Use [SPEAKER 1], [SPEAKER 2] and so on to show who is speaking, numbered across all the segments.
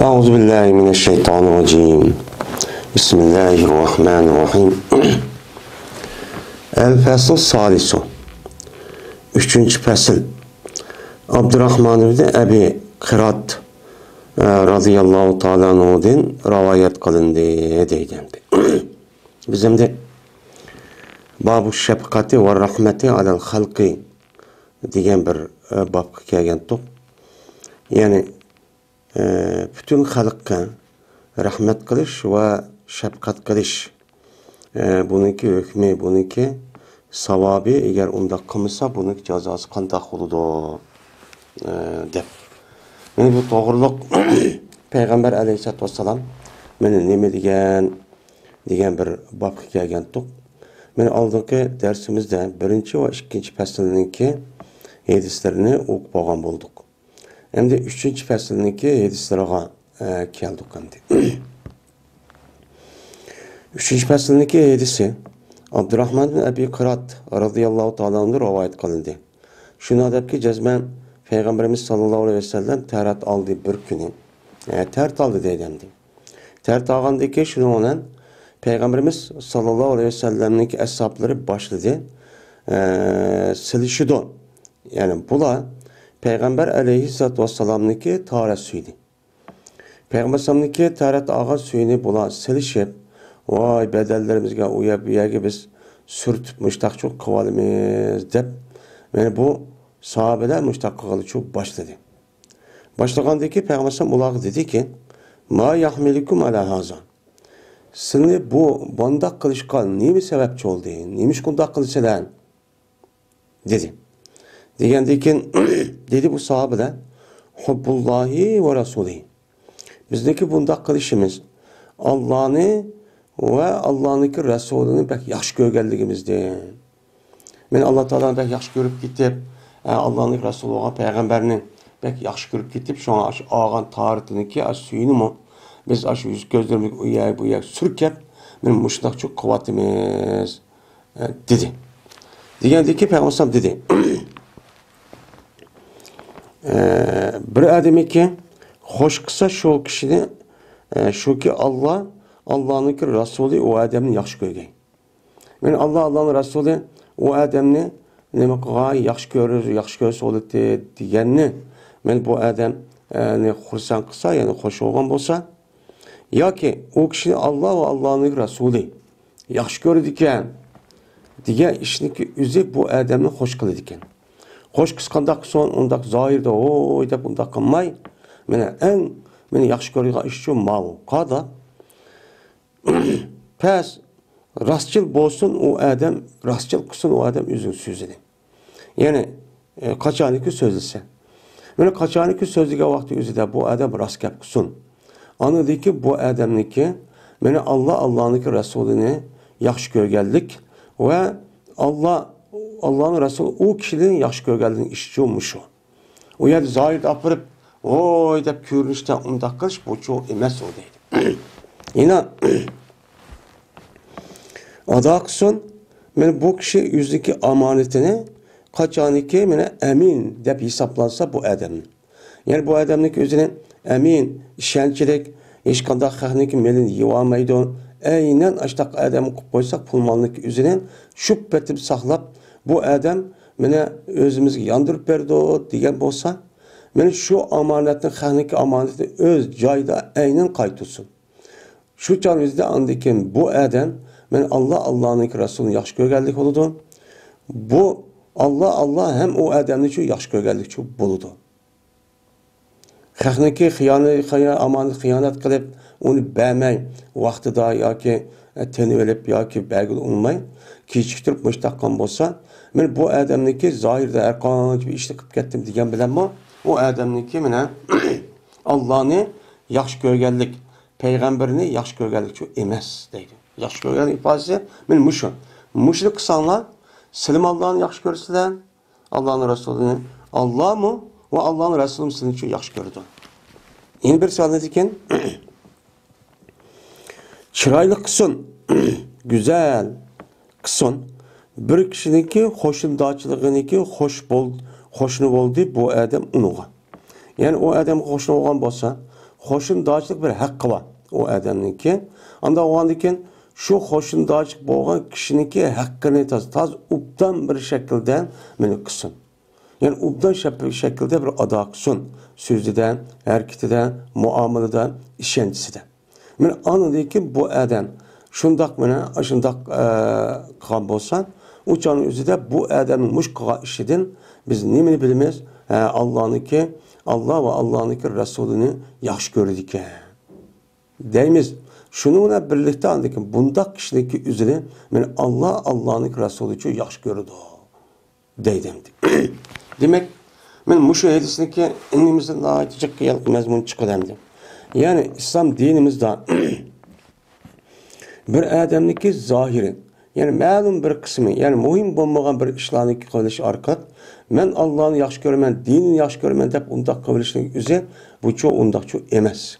[SPEAKER 1] أعوذ بالله من الشيطان الرجيم بسم الله الرحمن الرحيم El-Fasl Salisu 3. Fasl Abdurrahman ibn Abi Qirat radıyallahu ta'ala anhu'dan rivayet kılındı deydi. Bizim de Babu şefkati ve rahmeti alel halqi degan bir babga kelgan to'p. Yani bütün xalqqa rahmat qilish va shafqat qilish buniki hukmi, buniki savobi, agar unda qilmasa buniki jazosi qanday bo'ladi deb. Mana bu to'g'riliq Payg'ambar alayhisolatu vassalam mana nima degan bir babga kelgan to'p. Mana oldingi darsimizda 1 va 2 faslninki hadislarini o'qib olgan bo'ldik. Endi 3 faslniki hadislariga keldik endi. 3 faslniki hadisi Abdurrahman ibn Abi Qirat radıyallahu ta'ala anhu rivayet qilindi. Shuni adabki jazman Payg'ambarimiz sallallohu alayhi vasallam tarat oldi bir kuni. Tart oldi deydimdi. Tart olgandan keyin shuni bilan Payg'ambarimiz sallallohu alayhi vasallamning ashablari boshladi silishidi. Yani bular Peygamber aleyhissalatu vesselam'niki taharet suydu. Peygamber sallam'niki taharet ağır suyunu bula silişip, vay bedellerimizge uyab uyagi biz sürtüp müştak çok kıvalimiz dep, yani bu sahabeler müştak kıvalı çok başladı. Başlagandaki Peygamber sallam ulağı dedi ki, ma yahmilikum ala haza. Seni bu bandak kılışkan neymi sebepçi oldu, neymiş kundak kılışılan dedi. Degendekin dedi bu sahabeler Hubbullahi ve Resulü. Bizdeki bunda kılışımız Allah'ını ve Allah'ınki Resulü'nü pek yaxşı görgenligimizdi. Ben Allah Teala'nı pek yaxşı görüp gitip Allah'ınki Resulü'ne peygamberini pek yaxşı görüp gitip şu an ağan tarihini ki suyunu mu biz aşı yüz gözlerimiz uyay sürkep benim muşnak çok kuvvetimiz dedi. Degendeki peygamber dedi. Bir adamı ki hoş kısa şu kişinin şu ki Allah'ın Resulü o adamını yaxşı görgey. Yani Allah'ın Resulü o adamını ne kadar yaxşı görürse olur diyenini ben bu adam ne xursan kısa yani hoş olan olsa ya ki o kişi Allah ve Allah'ın Resulü yaxşı görürken diye işini üzüp bu adamını hoş kılırken. Hoş kıskandak son ondak zahirde o dep ondak qılmay. Meni yaxşı görüyor iş şu mavu. Qada pes rastçıl bolsun o adam rastçıl kısın o adam üzün sözüdü. Yani kaçaniki sözlüse. Meni kaçaniki sözlüge vakti üzüde bu adam rast gap kısın. Anladı ki bu adamniki meni Allah'ınki Resulüne yaxşı görgeldik ve Allah'ın Resulü o kişinin yaxşı görgeldiğinin işçi olmuş o. O yerde zahirde apırıp oy dep körünüşte ondak kılış bu çok emes o deydi. Yine adakson men bu kişi yüzdeki amanetini kaçaniki mene emin dep hesaplansa bu adamın. Yani bu adamın özüne emin, işençilik, hiç kadar xahniki melin yivamaydı. Aynen açtak adamı koysak pulmanlık üzerine şüphetip saklap bu adam mene özümüzü yandırıp verdi o diyen bolsa mene şu amanetin xahniki amaneti öz cayda aynen kaytulsun. Şu canımızda andikin bu adam men Allah'ın Resulü'nü yaxşı görgeldik oludu. Bu Allah hem o adamını çok yaxşı görgeldik çok buludu. Xahniki amanet xiyanet kılıp onu beğenmey vaxtida yoki teni verip yoki belgili olmay kechiktirib müştakkan bolsa men bu adamniki zahirde erkanç bir işni qilib ketdim degan bilanmi o adamniki mena Allah'ını yaxşı görgenlik peygamberini yaxşı görgenlik çok emas deydi. Yaxşı görgenlik ifadesi men muşrik qilsanglar silim Allah'ını yaxşı görseler Allah'ın Resulü'nü Allah mı ve Allah'ın Resulü seni çok yaxşı gördü. Yeni bir söyledi ki çıraylı kısın, güzel kısın, bir kişininki hoşundağçılığınınki hoşunu oldu bu adam unuğa. Yani o adam hoşunu olan bolsa, hoşundağçılık bir hakkı var o adamınki. Anda o andiken şu hoşundağçılık boğan kişininki hakkını taz ubdan bir şekilde beni kısın. Yani ubdan şekilde bir ada kısın. Sözüden, hareketinden, muameleden, işencisiden. Men anladı ki bu adam şundak mene, şundak kan bolsan, uçanın özüde bu adamın muşkağa işidin biz nemini bilmeyiz. Allah'ınki, Allah ve Allah'ınki Resulünü yaxşı gördük. Deyimiz, şununla birlikte anladık ki bundak kişideki üzeri men Allah'ınki Resulü için yaxşı gördü. Deydim. Demek men muşu hadisindeki innimizden daha edecek kıyalık mezmun çıkıdemdi. Yani İslam dinimizde bir adamniki zahiri, yani ma'lum bir kısmı, yani muhim olmagan bir işlerini kılış arkat, men Allah'ını yaxşı görmen, dinini yaxşı görmen dep undaq kılışının üzeri, bu çok undaq çok emez.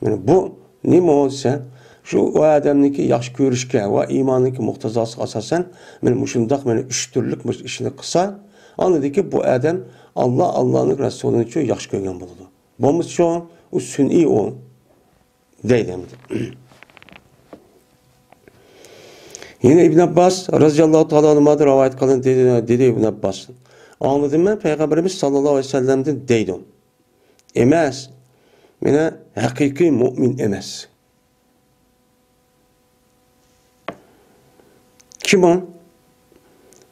[SPEAKER 1] Yani bu nima olsa, şu o adamniki yaxşı görüşke ve imanınki muhtazası asasen, men muşundaq men üç türlük işini kısa, anladı ki bu adam Allah'ın Resulü'nü çok yaxşı görgen buludu. Bomuz şu, o sün'i o deydemdi. Yine İbn Abbas radıyallahu ta'ala anh'dan rivayet kılan dedi İbn Abbas. Anladın mı? Peygamberimiz sallallahu aleyhi ve sellem'den deydi. Emas. Mene hakiki mümin emas. Kim o?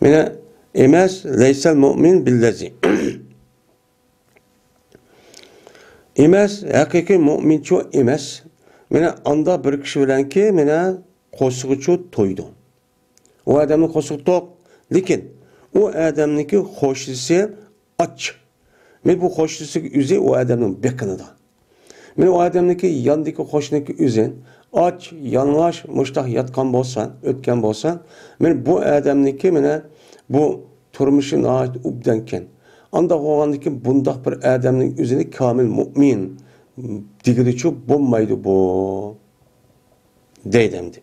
[SPEAKER 1] Mene emas leysel mümin billezi. Emas hakiki mümin çok emas. Mene anda bir kişi bilen ki mene qo'shig'ichu to'ydi. O adamın qo'shig'i to'q, lekin o adamniki qo'shnisi och. Men bu qo'shnisi o'zi o adamning beqinida. Men o adamniki yandiki qo'shniki o'zi och, yalang'och mushtaq yotgan bo'lsa, o'tgan bo'lsa, men bu adamniki mena bu turmushini ubdanken. Anda qo'ygandiki bundaq bir adamning o'zini komil mu'min digilichu bo'lmaydi bu. Deydemdi.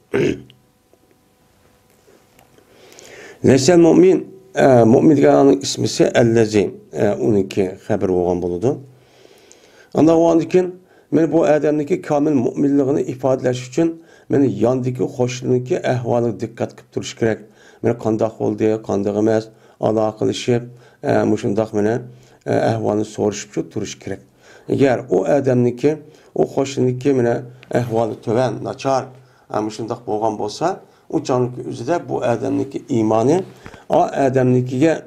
[SPEAKER 1] Leysel mümin, mümin deganın ismisi ellezi, onunki haber olgan buludu. Anda o andikin, men bu adamniki kamil müminliğini ifadeleş için, men yandiki hoşluğundaki ahvalı dikkat kıp duruş gerek. Men kandak oldu, kandak emez, alakalaşıp, muşundak mene ahvalını soruşup duruş gerek. Eğer o adamniki, o hoşluğundaki mene ahvalı töven, naçar, şundaq bolgan bolsa, o canlık üzüde bu adamniki imanı, o adamnikiye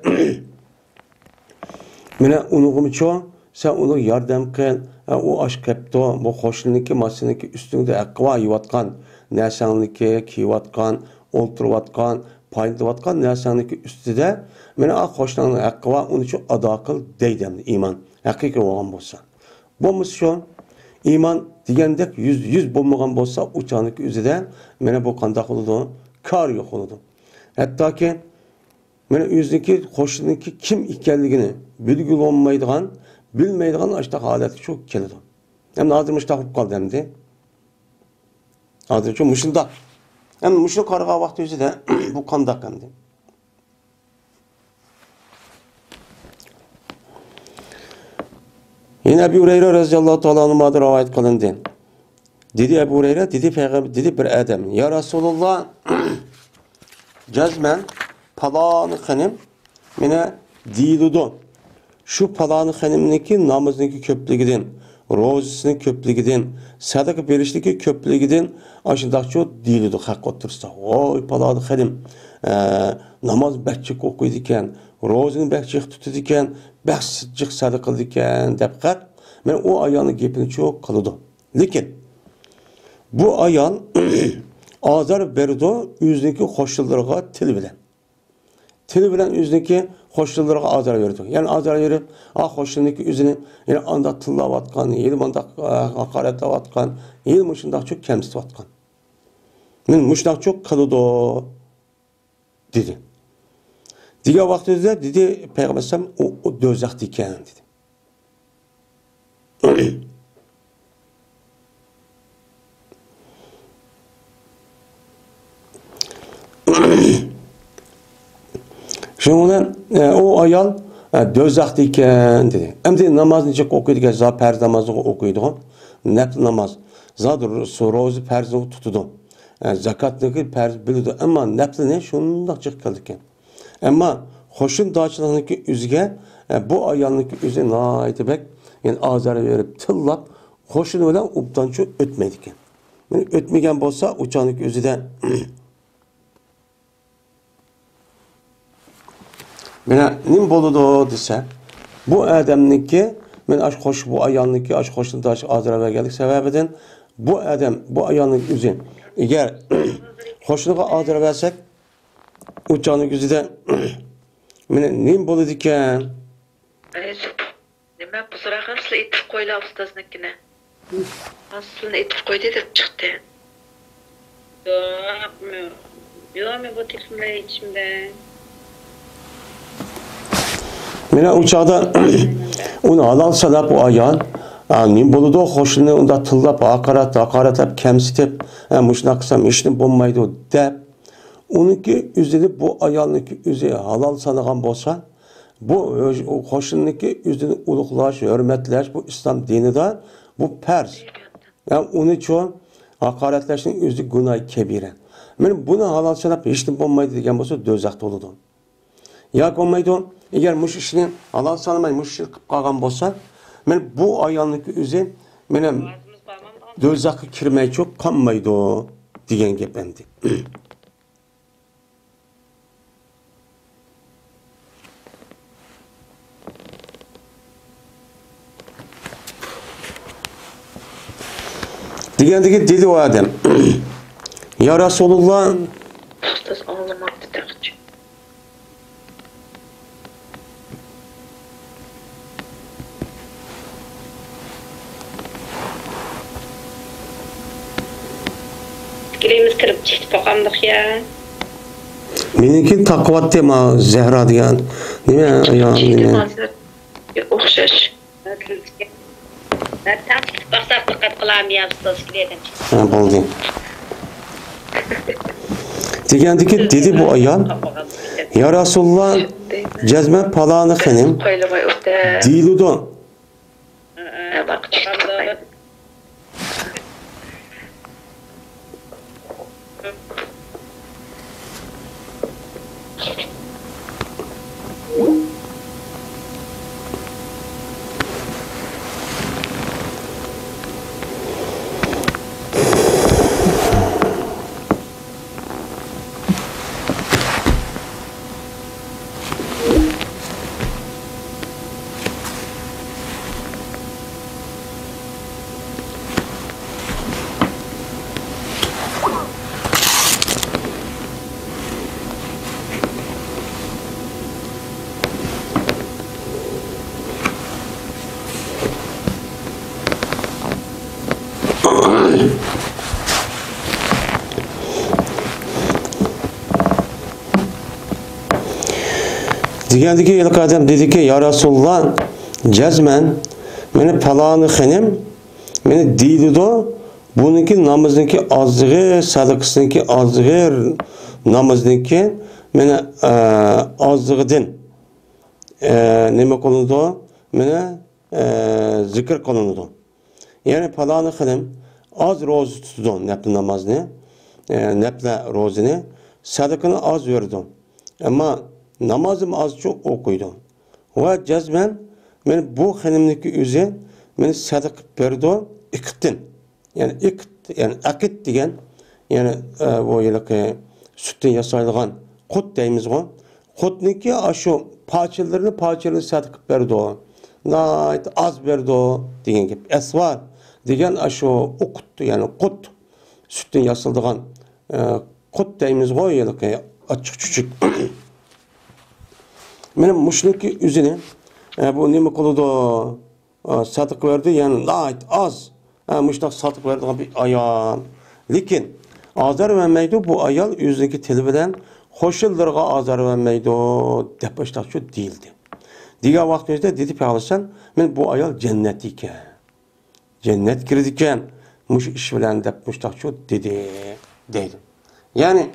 [SPEAKER 1] mene unuğum çoğu, sen onu yardım kıl, o aşk hepto, bu hoşluğundaki masiniki üstünde akva yivatkan, nesanliki kivatkan, olturvatkan, paylıvatkan nesanliki üstüde, mene o hoşluğundaki akva onu çok adakıl deydemdi iman, hakiki olgan bolsa. Bu şu, iman degandek yüz bulmagan bolsa uçanlık üzere mene bu kandak oludu, kar yok oludu. Hatta ki mene yüzdeki hoşluğundaki kim ikenligini bilgili olmaydıgan, bilmeydigan açtaq haleti çok kelidi. Hem hazır müştaq olup kaldı hem de. Hazır çok müşündak. Hem müşündak karığa vakti yüzü de bu kandak hem de. Yine Ebu Hureyre radıyallahu ta'ala anh'dan rivayet kılındı. Dedi Ebu Hureyre, dedi peygamber, dedi bir adam. Ya Resulullah, cezmen palanı hanım mene diludu. Şu palanı hanımniki namazındaki köplüğüdün, rozisinin köplüğüdün, sadaka verişteki köplüğüdün aşındakça diludu hak otursa. Oy palanı hanım namaz bekçik okuydu iken, rozini bekçik tutudu iken, bekçik sadakalı iken depkat. Men o ayağının gepini çok kalıdı. Lekin bu ayağın azar berdi yüzdeki hoşlularına til bilen. Til bilen yüzdeki hoşlularına azar verdi. Yani azar verip hoşluğundaki yüzünü yani anda tıllavatkan, yelim anda hakaretlavatkan, yelim mışındak çok kemsitvatkan. Men mışındak çok kalıdı dedi. Diğer vakti dedi Peygamber sallam o dözak diken dedi. Şundan o ayal dözak diken dedi. Hem de namazını çok okuydu ki perz namazını okuydu. nafl namaz. Zaten rozu perzini tutudu. Yani zakatniki perz biliyordu. Ama nafl ne? Şundan çık kaldı ki. Ama hoşun dağçılığındaki üzge bu ayağındaki üzge naiti bek yani azarı verip tıllap hoşun öyle uptançı ötmeydi ki. Yani ötmegen bolsa uçağındaki üzgeden Mene nim boludu dese bu adamniki men aşk hoş bu ayağındaki aşk hoşun daş azara ve geldik sebebiden bu adam bu ayağındaki üzü eğer hoşluğa azara versek uçağındaki üzüden mene nim boludu iken
[SPEAKER 2] Nima bu so'raga sizlar aytib qo'ylar ustoznikini. Aslini aytib qo'ydi deb chiqdi. Yo'q, men bu telefonni ichimda.
[SPEAKER 1] Mene uçağda onu alalsa bu ayağın nim boludu hoşunu onda tıllap hakaretlep kemsitip muşuna kısam işini bulmaydı dep onunki üzülüp bu ayağındaki üzü halal sanıgan bolsa bu hoşundaki üzünü uluklaş, hürmetleş bu İslam dinide bu pers. Yani onu çoğu hakaretleşin üzü günah kebire. Men bunu halal sanıp işini bulmaydı degen bolsa dözakt oludu. Ya olmaydı eğer muş işini halal sanmay muş işini kıp kalgan bolsa men bu ayağındaki üzü menem dözakı kirmey çok kanmaydı degen gep endi. Degandagi dedi o adam. Ya Rasulullah
[SPEAKER 2] Ustoz anlamoqda taqchi. Kirimiz kirib chiqib qolgandik ya.
[SPEAKER 1] meniki taqvat dema Zehra degan. Nima ya nima?
[SPEAKER 2] O'xshash. Tam chiqib baqsaq diqqat qilamayapsiz ustoz kirgan.
[SPEAKER 1] Ha bo'ldi. Degandagi dedi bu ayol. Ya Rasulullah cezme palanı xenim.
[SPEAKER 2] Qo'yilmay o'tdi.
[SPEAKER 1] Diludo.
[SPEAKER 2] Baq chiqdi.
[SPEAKER 1] Degandagi ilk adam dedi ki ya Rasulullah cezmen meni palanı xenim meni diludo bununki namazınki azlığı sadakasınki azlığı namazınki meni azlığıdın neme kolunudu meni zikir kolunudu yani palanı xenim az rozu tutudu neple namazını neple rozunu sadakını az verdim ama namazım az çok okuydu. Ve cezmen men bu xenimdeki üzü meni sadık berdi ikittin. Yani yani akit degen yani o yılki sütten yasayılgan kut deymiz o. Kutniki aşu parçalarını sadık berdi o. Nait az berdi o degen gibi. Esvar degen aşu okuttu yani kut sütten yasıldıgan kut deymiz o yılki açık çüçük. Benim muşniki üzüne bu nime koludu satık verdi yani nait az muşnak satık verdi bir ayal. Lekin azar vermeydi bu ayal yüzdeki telveden hoşullarga azar vermeydi dep baştak şu değildi. Diğer vaktimizde dedi Peygamber men bu ayal cennet iken. Cennet girdiken muş iş bilen dep baştak şu dedi deydi. Yani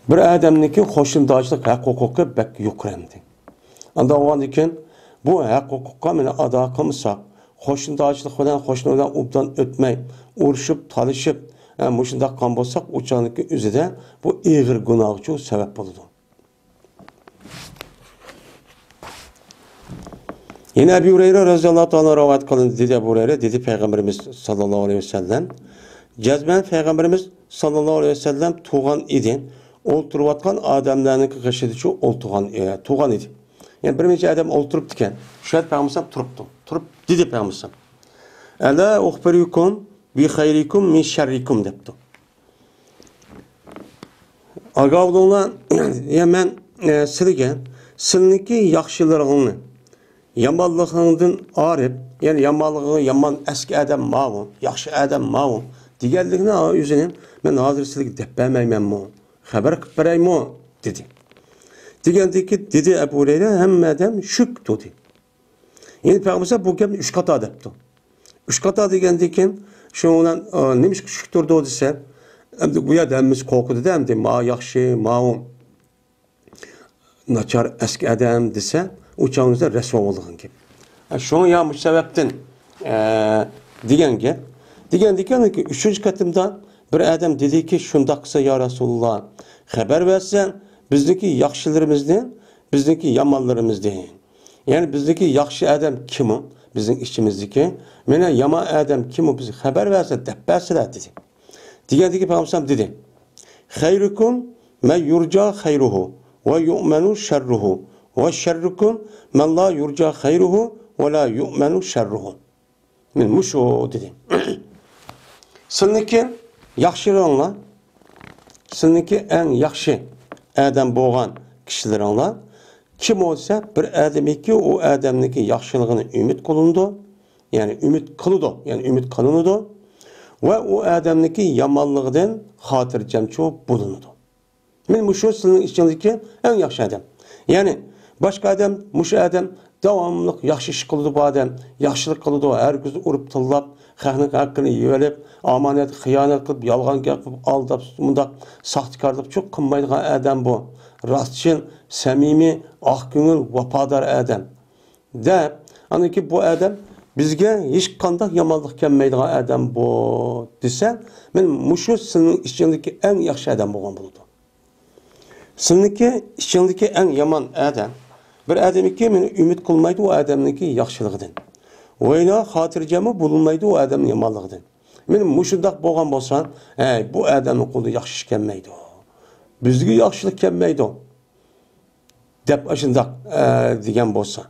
[SPEAKER 1] bir adamniki hoşundağçılık hak hukuku bek yukarıdı. Anda o an iken bu hak hukukka meni ada kılmışsak, hoşundağçılık bilen hoşundan ubdan ötmey, uruşup, talışıp, muşunda kan bolsak, uçağındaki üzede bu iğir günahçı sebep buludu. Yine Ebu Hureyre radıyallahu ta'ala rivayet kılındı dedi Ebu Hureyre, dedi Peygamberimiz sallallahu aleyhi ve sellem. Cezben Peygamberimiz sallallahu aleyhi ve sellem tuğan idi. Olturuvatkan adamlarının kıkışıdıcı tuğan idi. Yani bir nece adam olturup diken, şayet Peygamberim turuptu. Turup dedi Peygamberim. Ela uhbirikum bi hayrikum min şerrikum depti. Agavluğuna hemen silgen, silniki yakşılarını, yamanlığından arif, yani yamanlığı yaman eski adam mağun, yakşı adam mağun, diğerlikine yüzünün, ben hazır silik depemeymen mu, haber kıpırayım mu, dedi. Diğerdeki dedi Ebu Hureyre hem adam şük dedi. Yani Peygamber bu gibi 3 kata depti. 3 kata diğerdeki, şu olan neymiş şüktür de dese, bu ya demimiz korkudu da hem de ma yakşı, mağun, naçar eski adam dese, uçağınızda resva olduğun gibi. Şunu yapmış sebepten diyen ki, diyen ki 3. katımda bir adam dedi ki şunda kısa ya Resulullah haber versen bizdeki yakşılarımızdan, bizdeki yamanlarımızdan. Yani bizdeki yakşı adam kim o? Bizim içimizdeki. Mene yaman adam kim o? Bize haber verse debbesiler dedi. Diyen ki Peygamber dedi. Hayrukum me yurca hayruhu ve yu'menu şerruhu. Ve şerrukum men la yurca hayruhu ve la yu'menu şerruhu. Men muşu dedi. Sizniki yaxşılarınla, sizniki en yaxşı adam boğan kişilerinle kim olsa bir adamı ki o adamdaki yaxşılığını ümit kılındı. Yani ümit kılıdı. Yani ümit kılındı. Ve o adamdaki yamanlığından hatırcamçı bulunudu. Men muşu sizin içinizdeki en yaxşı adam. Yani başka adam, muşu adam devamlılık yaxşı iş kıldı bu adam. Yaxşılık kıldı. Her gün urup tillap, xalqning haqqını yiyip, amanet, xiyanet qilib, yalğan qilib, aldab, mundaq saxtikarlık çok qilmaydigan adam bu. Rastçıl, samimi, ak ko'ngil, vafodor adam. Deb, aniki bu adam bizga hech qanday yomonlik kelmaydigan adam bu desa, men mushu sizning ichingdagi eng yaxshi adam bo'lgan bo'ladi. Sizniki ichingdagi eng yomon adam bir adamiki meni umid qilmaydi u adamniki yaxshiligidan. O'yla xotirjami bulunmaydi u adamning yomonligidan. Men mushundaq bo'lgan bo'lsa, bu adamning qo'lida yaxshi ish kelmaydi. Bizga yaxshilik kelmaydi. Deb ashundaq degan bo'lsa,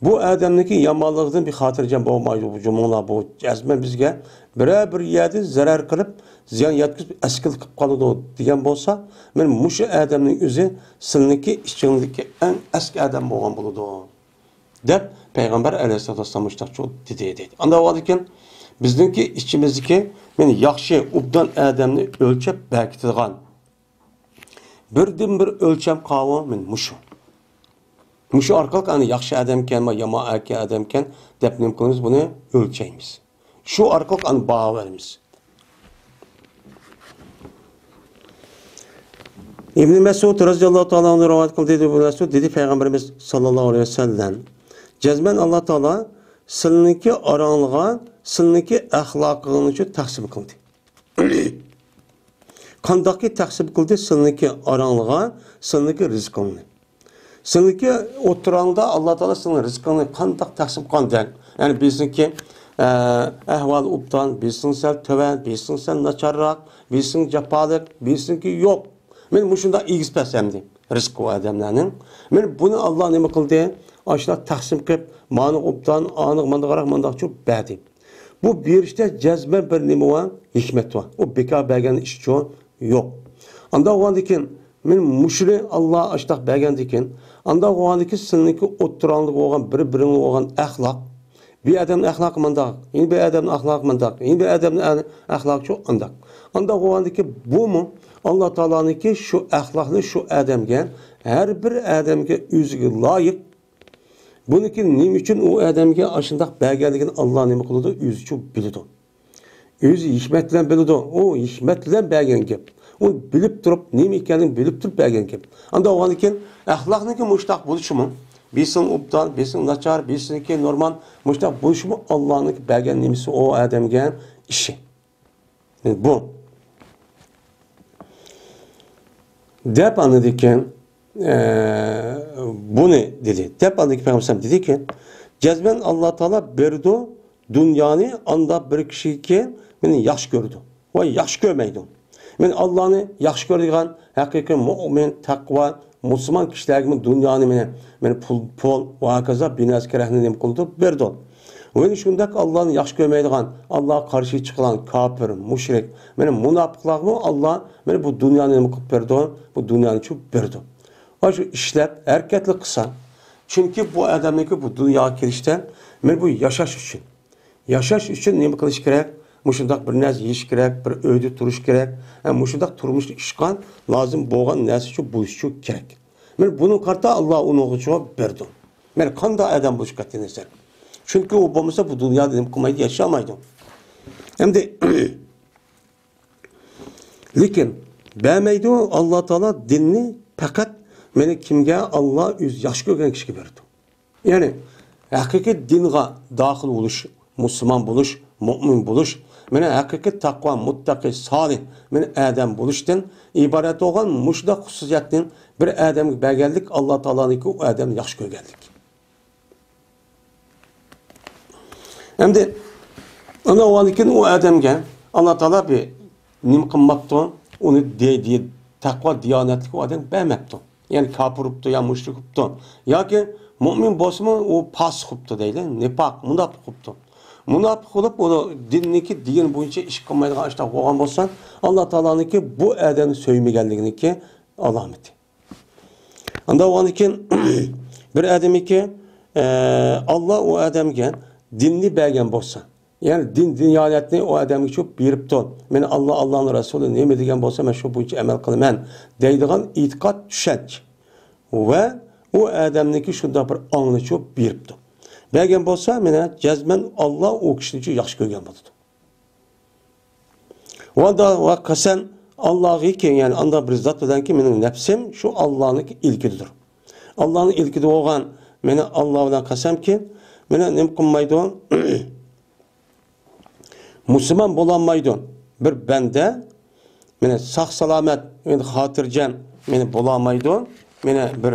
[SPEAKER 1] bu adamniki yomonligidan bir xotirjam bo'lmaydi bu jumlalar bu jazman bizga bir yerda zarar qilib, ziyon yetkazib, askil qilib qoladi degan bo'lsa, men mushu adamning o'zi sizniki ichingdagi eng eski adam bo'lgan bo'ladi. Deb Peygamber Aleyhisselatü Vesselam dedi. Anda o adıken bizdeki içimizdeki men yaxşı ubdan adamni ölçep berkitigan. Birden bir ölçem qağı men muşu. Muşu arkalık ani yaxşı adamken ma yama adamken dep nem qilamiz buni ölçeymiz. Şu arkalık ani baha verimiz. İbn Mesud radıyallahu ta'ala anhu rivayet kıldı dedi bu Mesud dedi Peygamberimiz sallallahu aleyhi ve sellem Cezmen Allah Teala sizniki aranlığa, sizniki ahlakını için tahsib kıldı. Kandaki tahsib kıldı sizniki aranlığa, sizniki rızkını. Sizniki oturanda Allah Teala sizin rızkını kandak tahsib kıldı. Yani bizniki ahval uptan, bizsinsel töven, bizsinsel naçarrak, bizsin capalık, bizsinki yok. Men muşunda ilgisi pesemdi rızkı o adamlarının. Men bunu Allah neme kıldı? Aşılar taksim kılıp, manı uptan, anıq, mandaqarak, mandaqçı bədi. Bu bir işte cezme bir neme var, hikmet var. O bekar bəgənin işçi yok. Anda o andikin, men muşri Allah aştaq bəgəndikin, anda o andikin sizinki oturanlık olan, bir-birinin olan əxlaq, bir adamın əxlaqı mandaq, yeni bir adamın əxlaqı mandaq, yeni bir adamın əxlaqı çok andaq. Anda o andikin bu mu? Allah Teala'nın ki şu əxlaqını şu adamga, her bir adamga özüge layık, buniki nima uchun u odamga ashundaq berganligini Alloh nima qiladi? O'zi uchun biladi. O'zi hikmat bilan biladi. O hikmat bilan bergan gap. U bilib turib, nima ekanini bilib turib bergan gap. Unda o'g'an ekan, axloqniki mushtaq bo'lishimi? Birsin uptan, birsin naçar, birsin ki normal. Muşta bu iş mu Allah'ın belgen nimisi o adamgen işi. Yani bu. Dep anladıkken bu ne dedi? Dep anladık Peygamber dedi ki cezben Allah Teala berdi dünyanı anda bir kişi ki beni yaş gördü. O yaş görmeydi. Men Allah'ını yaş gördüğün hakikaten mümin, takva, Müslüman kişilerinin dünyanı meni pul ve hakaza binas kerahını nem kıldı berdi. Ve şundak Allah'ını yaş görmeydiğin, Allah'a karşı çıkılan kafir, müşrik, meni münafıklarını Allah meni bu dünyanı nem kılıp berdi. Bu dünyanı çok berdi. O şu işlep hareketli kısa. Çünkü bu adamdaki bu dünya kirişten men bu yaşaş için. Yaşaş için ne kılış gerek? Muşundak bir naz yiyiş gerek, bir öydü turuş gerek. Yani muşundak turmuş işkan lazım boğan nasi şu bu iş çok gerek. Men bunun karta Allah onu uçuğa berdi. Men kanda adam bu şikayetlenirse. Çünkü o olmasa bu dünyada dedim kumaydı yaşamaydı. Hem de lakin bəmeydi Allah Teala dinini fakat meni kimge Allah üz yaş görgen kişiye berdi. Yani hakiki dinge dahil oluş, Müslüman buluş, mümin buluş, meni hakiki takva, muttaki, salih, meni adam buluştan ibaret olan muşda hususiyatın bir adamı belgeldik Allah Teala'nın ki o adam yaş görgeldik. Hem de ana o anken o adamga Allah Teala bir nim kılmaptı, onu diye takva diyanetlik o adam beğenmepti. Yani kafir uptu ya müşrik uptu. Ya ki mümin bosmu o pas uptu değil, nifak, münafık uptu. Münafık olup o dinindeki din boyunca iş kılmaydığı işte olan bolsan Allah Teala'nın ki bu adamı söylemegenliğini ki alameti. Anda o anken bir adamı ki Allah o adamga dinni belgen bolsa. Yani din dinyanetini o adamı çok birip ton. Meni Allah'ın Resulü neyme degen bolsa men şu boyunca amel kılman deydigan itikat düşenç. Ve o adamniki şunda bir anını çok birip ton. Belgen bolsa meni cezmen Allah o kişini yaş görgen boldu. O da kasen Allah'ı ki yani anda bir zat bilen ki benim nefsim şu Allah'ın ilkidir. Allah'ın ilkide olan meni Allah'dan kasem ki meni nem kılmaydı Müslüman bulanmaydı. Bir bende meni sağ salamet, meni hatırcam meni bulamaydı. Meni bir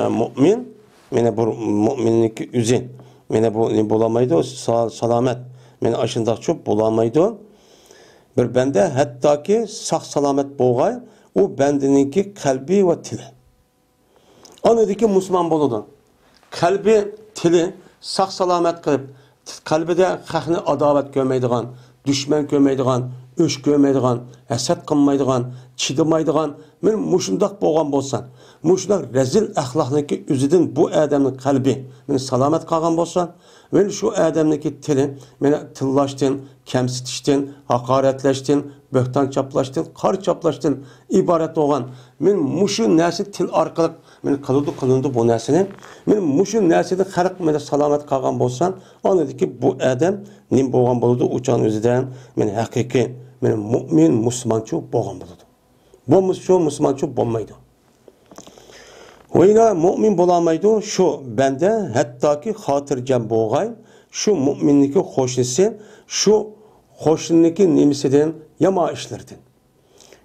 [SPEAKER 1] mümin, meni bu müminlik üzün. Meni bu bulamaydı, salamet. Meni aşında çok bulamaydı. Bir bende hatta ki sağ salamet boğay, o bendeninki kalbi ve tili. Anadaki Müslüman buludu. Kalbi, tili sağ salamet kılıp, kalbide haqni adavet görmeydiğen, düşman görmeydiğen, öş görmeydiğen, haset kılmaydiğen, çıdımaydiğen, men muşundak boğan bolsan, muşundak rezil ahlakniki üzüdün bu adamın kalbi, men salamet kalgan bolsan, men şu adamniki tili, men tıllaştın, kemsitiştin, hakaretleştin, böhtan çaplaştın, kar çaplaştın, ibaret olan, men muşu nesi til arkalık, men kılındı bu nesini, men muşu nesini xalq men salamet kalgan bolsan, anladı ki bu adam nim boğan boludu uçan özüden, men hakiki, men mümin, Müslümançı boğan boludu. Bu Müslümançı bolmaydı. Ve yine mümin bolamaydı, şu bende hatta ki hatırcam boğay, şu müminniki hoşnisi, şu hoşniki nimisinden yama işlerden.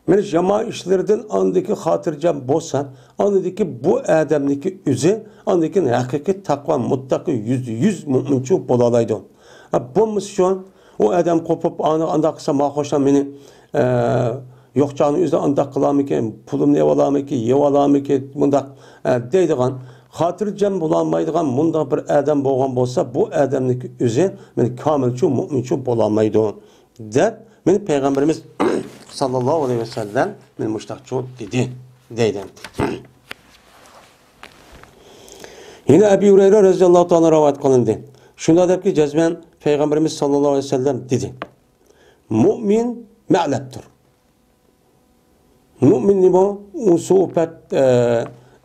[SPEAKER 1] Men yama işlerden andaki hatırcam bolsan, andaki bu adamniki üzü, andaki hakiki takva, muttaki yüz müminçi bolalaydı. Bu misyon, o adam kopup andaksa mahoşan beni yok canı üzde andak kılamı ki, pulum ne olamı ki, yevalamı ki, bundak deydiğen, hatırcam bulanmaydiğen, bunda bir adam boğan bolsa, bu adamniki üzü, men kamilçi, müminçi bolamaydı. De, men Peygamberimiz sallallahu aleyhi ve sellem men muştakçı dedi. Deyden. Yine Ebu Hureyre radıyallahu ta'ala rivayet kılındı. Şunda der ki cezmen Peygamberimiz sallallahu aleyhi ve sellem dedi. Mümin me'leptir. Mümin ne bu? O sohbet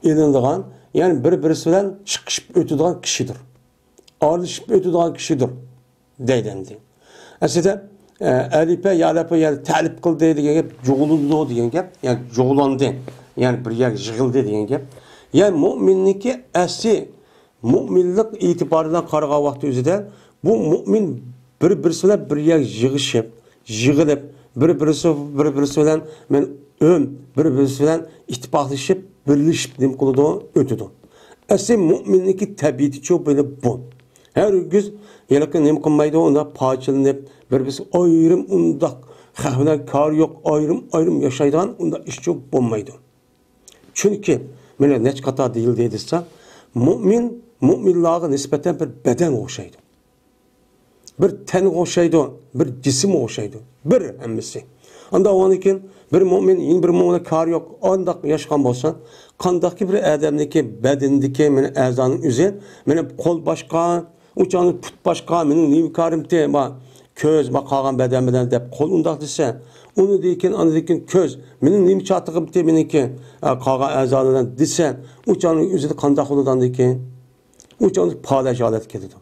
[SPEAKER 1] edildiğin, yani birbirisinden çıkışıp ötüdüğün kişidir. Ağırlaşıp ötüdüğün kişidir. Deydendi. Aslında Alipe, yalape, yani talip kıldı diyen gep, joğulundu diyen gep, yani joğulandı, yani bir yer jığıldı diyen gep. Yani müminniki asli müminlik itibarından qaragan vaqt özüde bu mümin bir-birisi bilan bir yer yig'ishib, yig'ilib, bir-birisi bilan men bir-birisi bilan ittifoqlashib, birlashib nim qiladi, o'tadi. Asli müminniki tabiati çok böyle bu. Her gün yalakın nim qilmaydi, onda parçalanib, bir-birisi ayrım undaq xavna kar yok, ayrım yaşaydigan unda iş çok bo'lmaydi. Çünkü mana nech qator deyil deydisa, müminlarga nisbeten bir beden o'xshaydi. Bir ten o'xshaydi, bir jism o'xshaydi. Bir hammasi. Anda ondan bir mümin, yeni bir mümin'e kar yok, andaq yaşagan bo'lsa, qandaqki bir odamniki badindiki meni a'zoning o'zi, meni qo'l boshqa, uçanı put boshqa, mening nima karimte, ma ko'z, ma qolgan badan bilan deb qo'l undaq desa, uni dekin, ana dekin ko'z, mening nima chatig'imte meniki qolgan a'zolardan desa, uçanın o'zida qandaq bo'ladan dekin, uçanı palash holat keladi.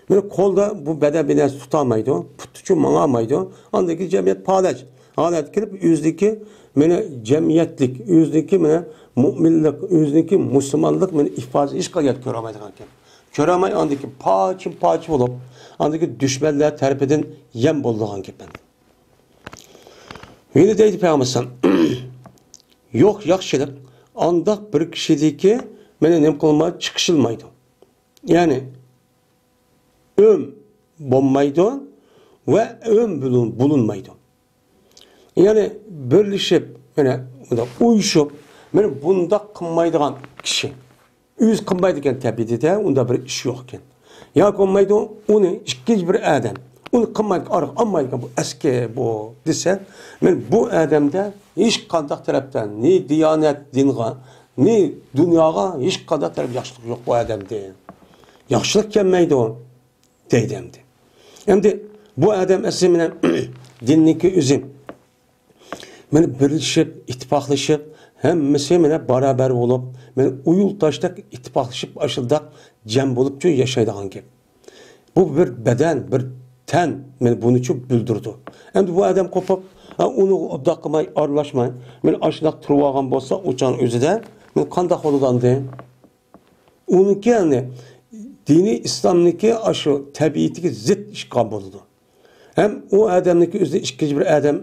[SPEAKER 1] Meni qo'lda bu badan bilan tutamaydi, put uchun mang'amaydi, andaki jamiyat palash holat kelib, o'zdagi meni jamiyatlik, o'zdagi meni mu'minlik, o'zdagi musulmonlik meni ifoda ish qilyapti ko'ramaydigan ekan. Ko'ramay andaki parcha bo'lib, andaki dushmanlar tarafidan yem bo'lgan ekan. Yine deydi Peygamber yok yaxshilik andaq bir kishidagi meni nim qilmay chiqishilmaydi. Yani bo'lmaydi ve bulunmaydı. Yani birleşip, yani uyuşup, yani bunda qilmaydigan kishi, o'zi qilmaydigan tabiatida unda bir ish yo'q ekan. Ya qilmaydi, uni ikkinchi bir odam, uni qilmaydi, olmaydigan bu eski bu desa, men bu odamda hech qanday tarafdan ne diyonat dinga, ne dunyoga hech qanday taraf yaxshilik yo'q bu odamda. Yaxshilik kelmaydi deydimdi. Endi bu odam aslida dinniki o'zi meni birlashib, ittifoqlashib, hammasi meni barobar bo'lib, meni uyul tashdaq ittifoqlashib, ashildaq jam bo'libchi yashaydigan gap. Bu bir badan, bir tan meni buni chu bildirdi. Endi bu odam qo'pib, uni udda qilmay, aralashmay, meni ashdaq turib olgan bo'lsa, o'chan o'zida men qanday qo'lidandi? Uniki yani dini İslam'niki aşı tabiatiki zıt işgal buldu. Hem o adamniki özde ikinci bir adam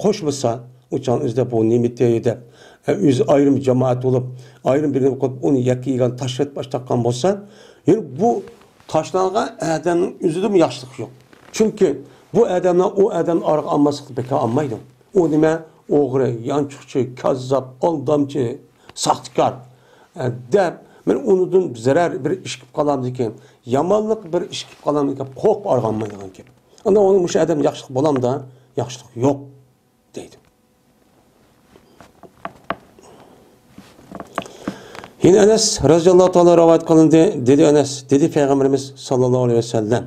[SPEAKER 1] koşmasa, uçan özde bu nimetteyi de öz ayrım cemaat olup, ayrım birini koyup onu yakıyla taşret başlakan olsa, yani bu taşlanan adamın özünde mi yaşlık yok? Çünkü bu adamla o adam arıq alması pek almaydı. O nime oğru, yançıkçı, kazzap, aldamcı, sahtekar, deb, men unudun zarar bir iş qilib qolamdi ekan, yomonlik bir ish qilib qolamdi ekan, qo'rqib arg'anmaydigan ekan. Unda uning mush odam yaxshilik bo'lamda, yaxshilik yo'q deydi. Yine Enes radhiyallohu ta'ala rivoyat qilindi, dedi Enes, dedi Peygamberimiz sallallohu alayhi vasallam.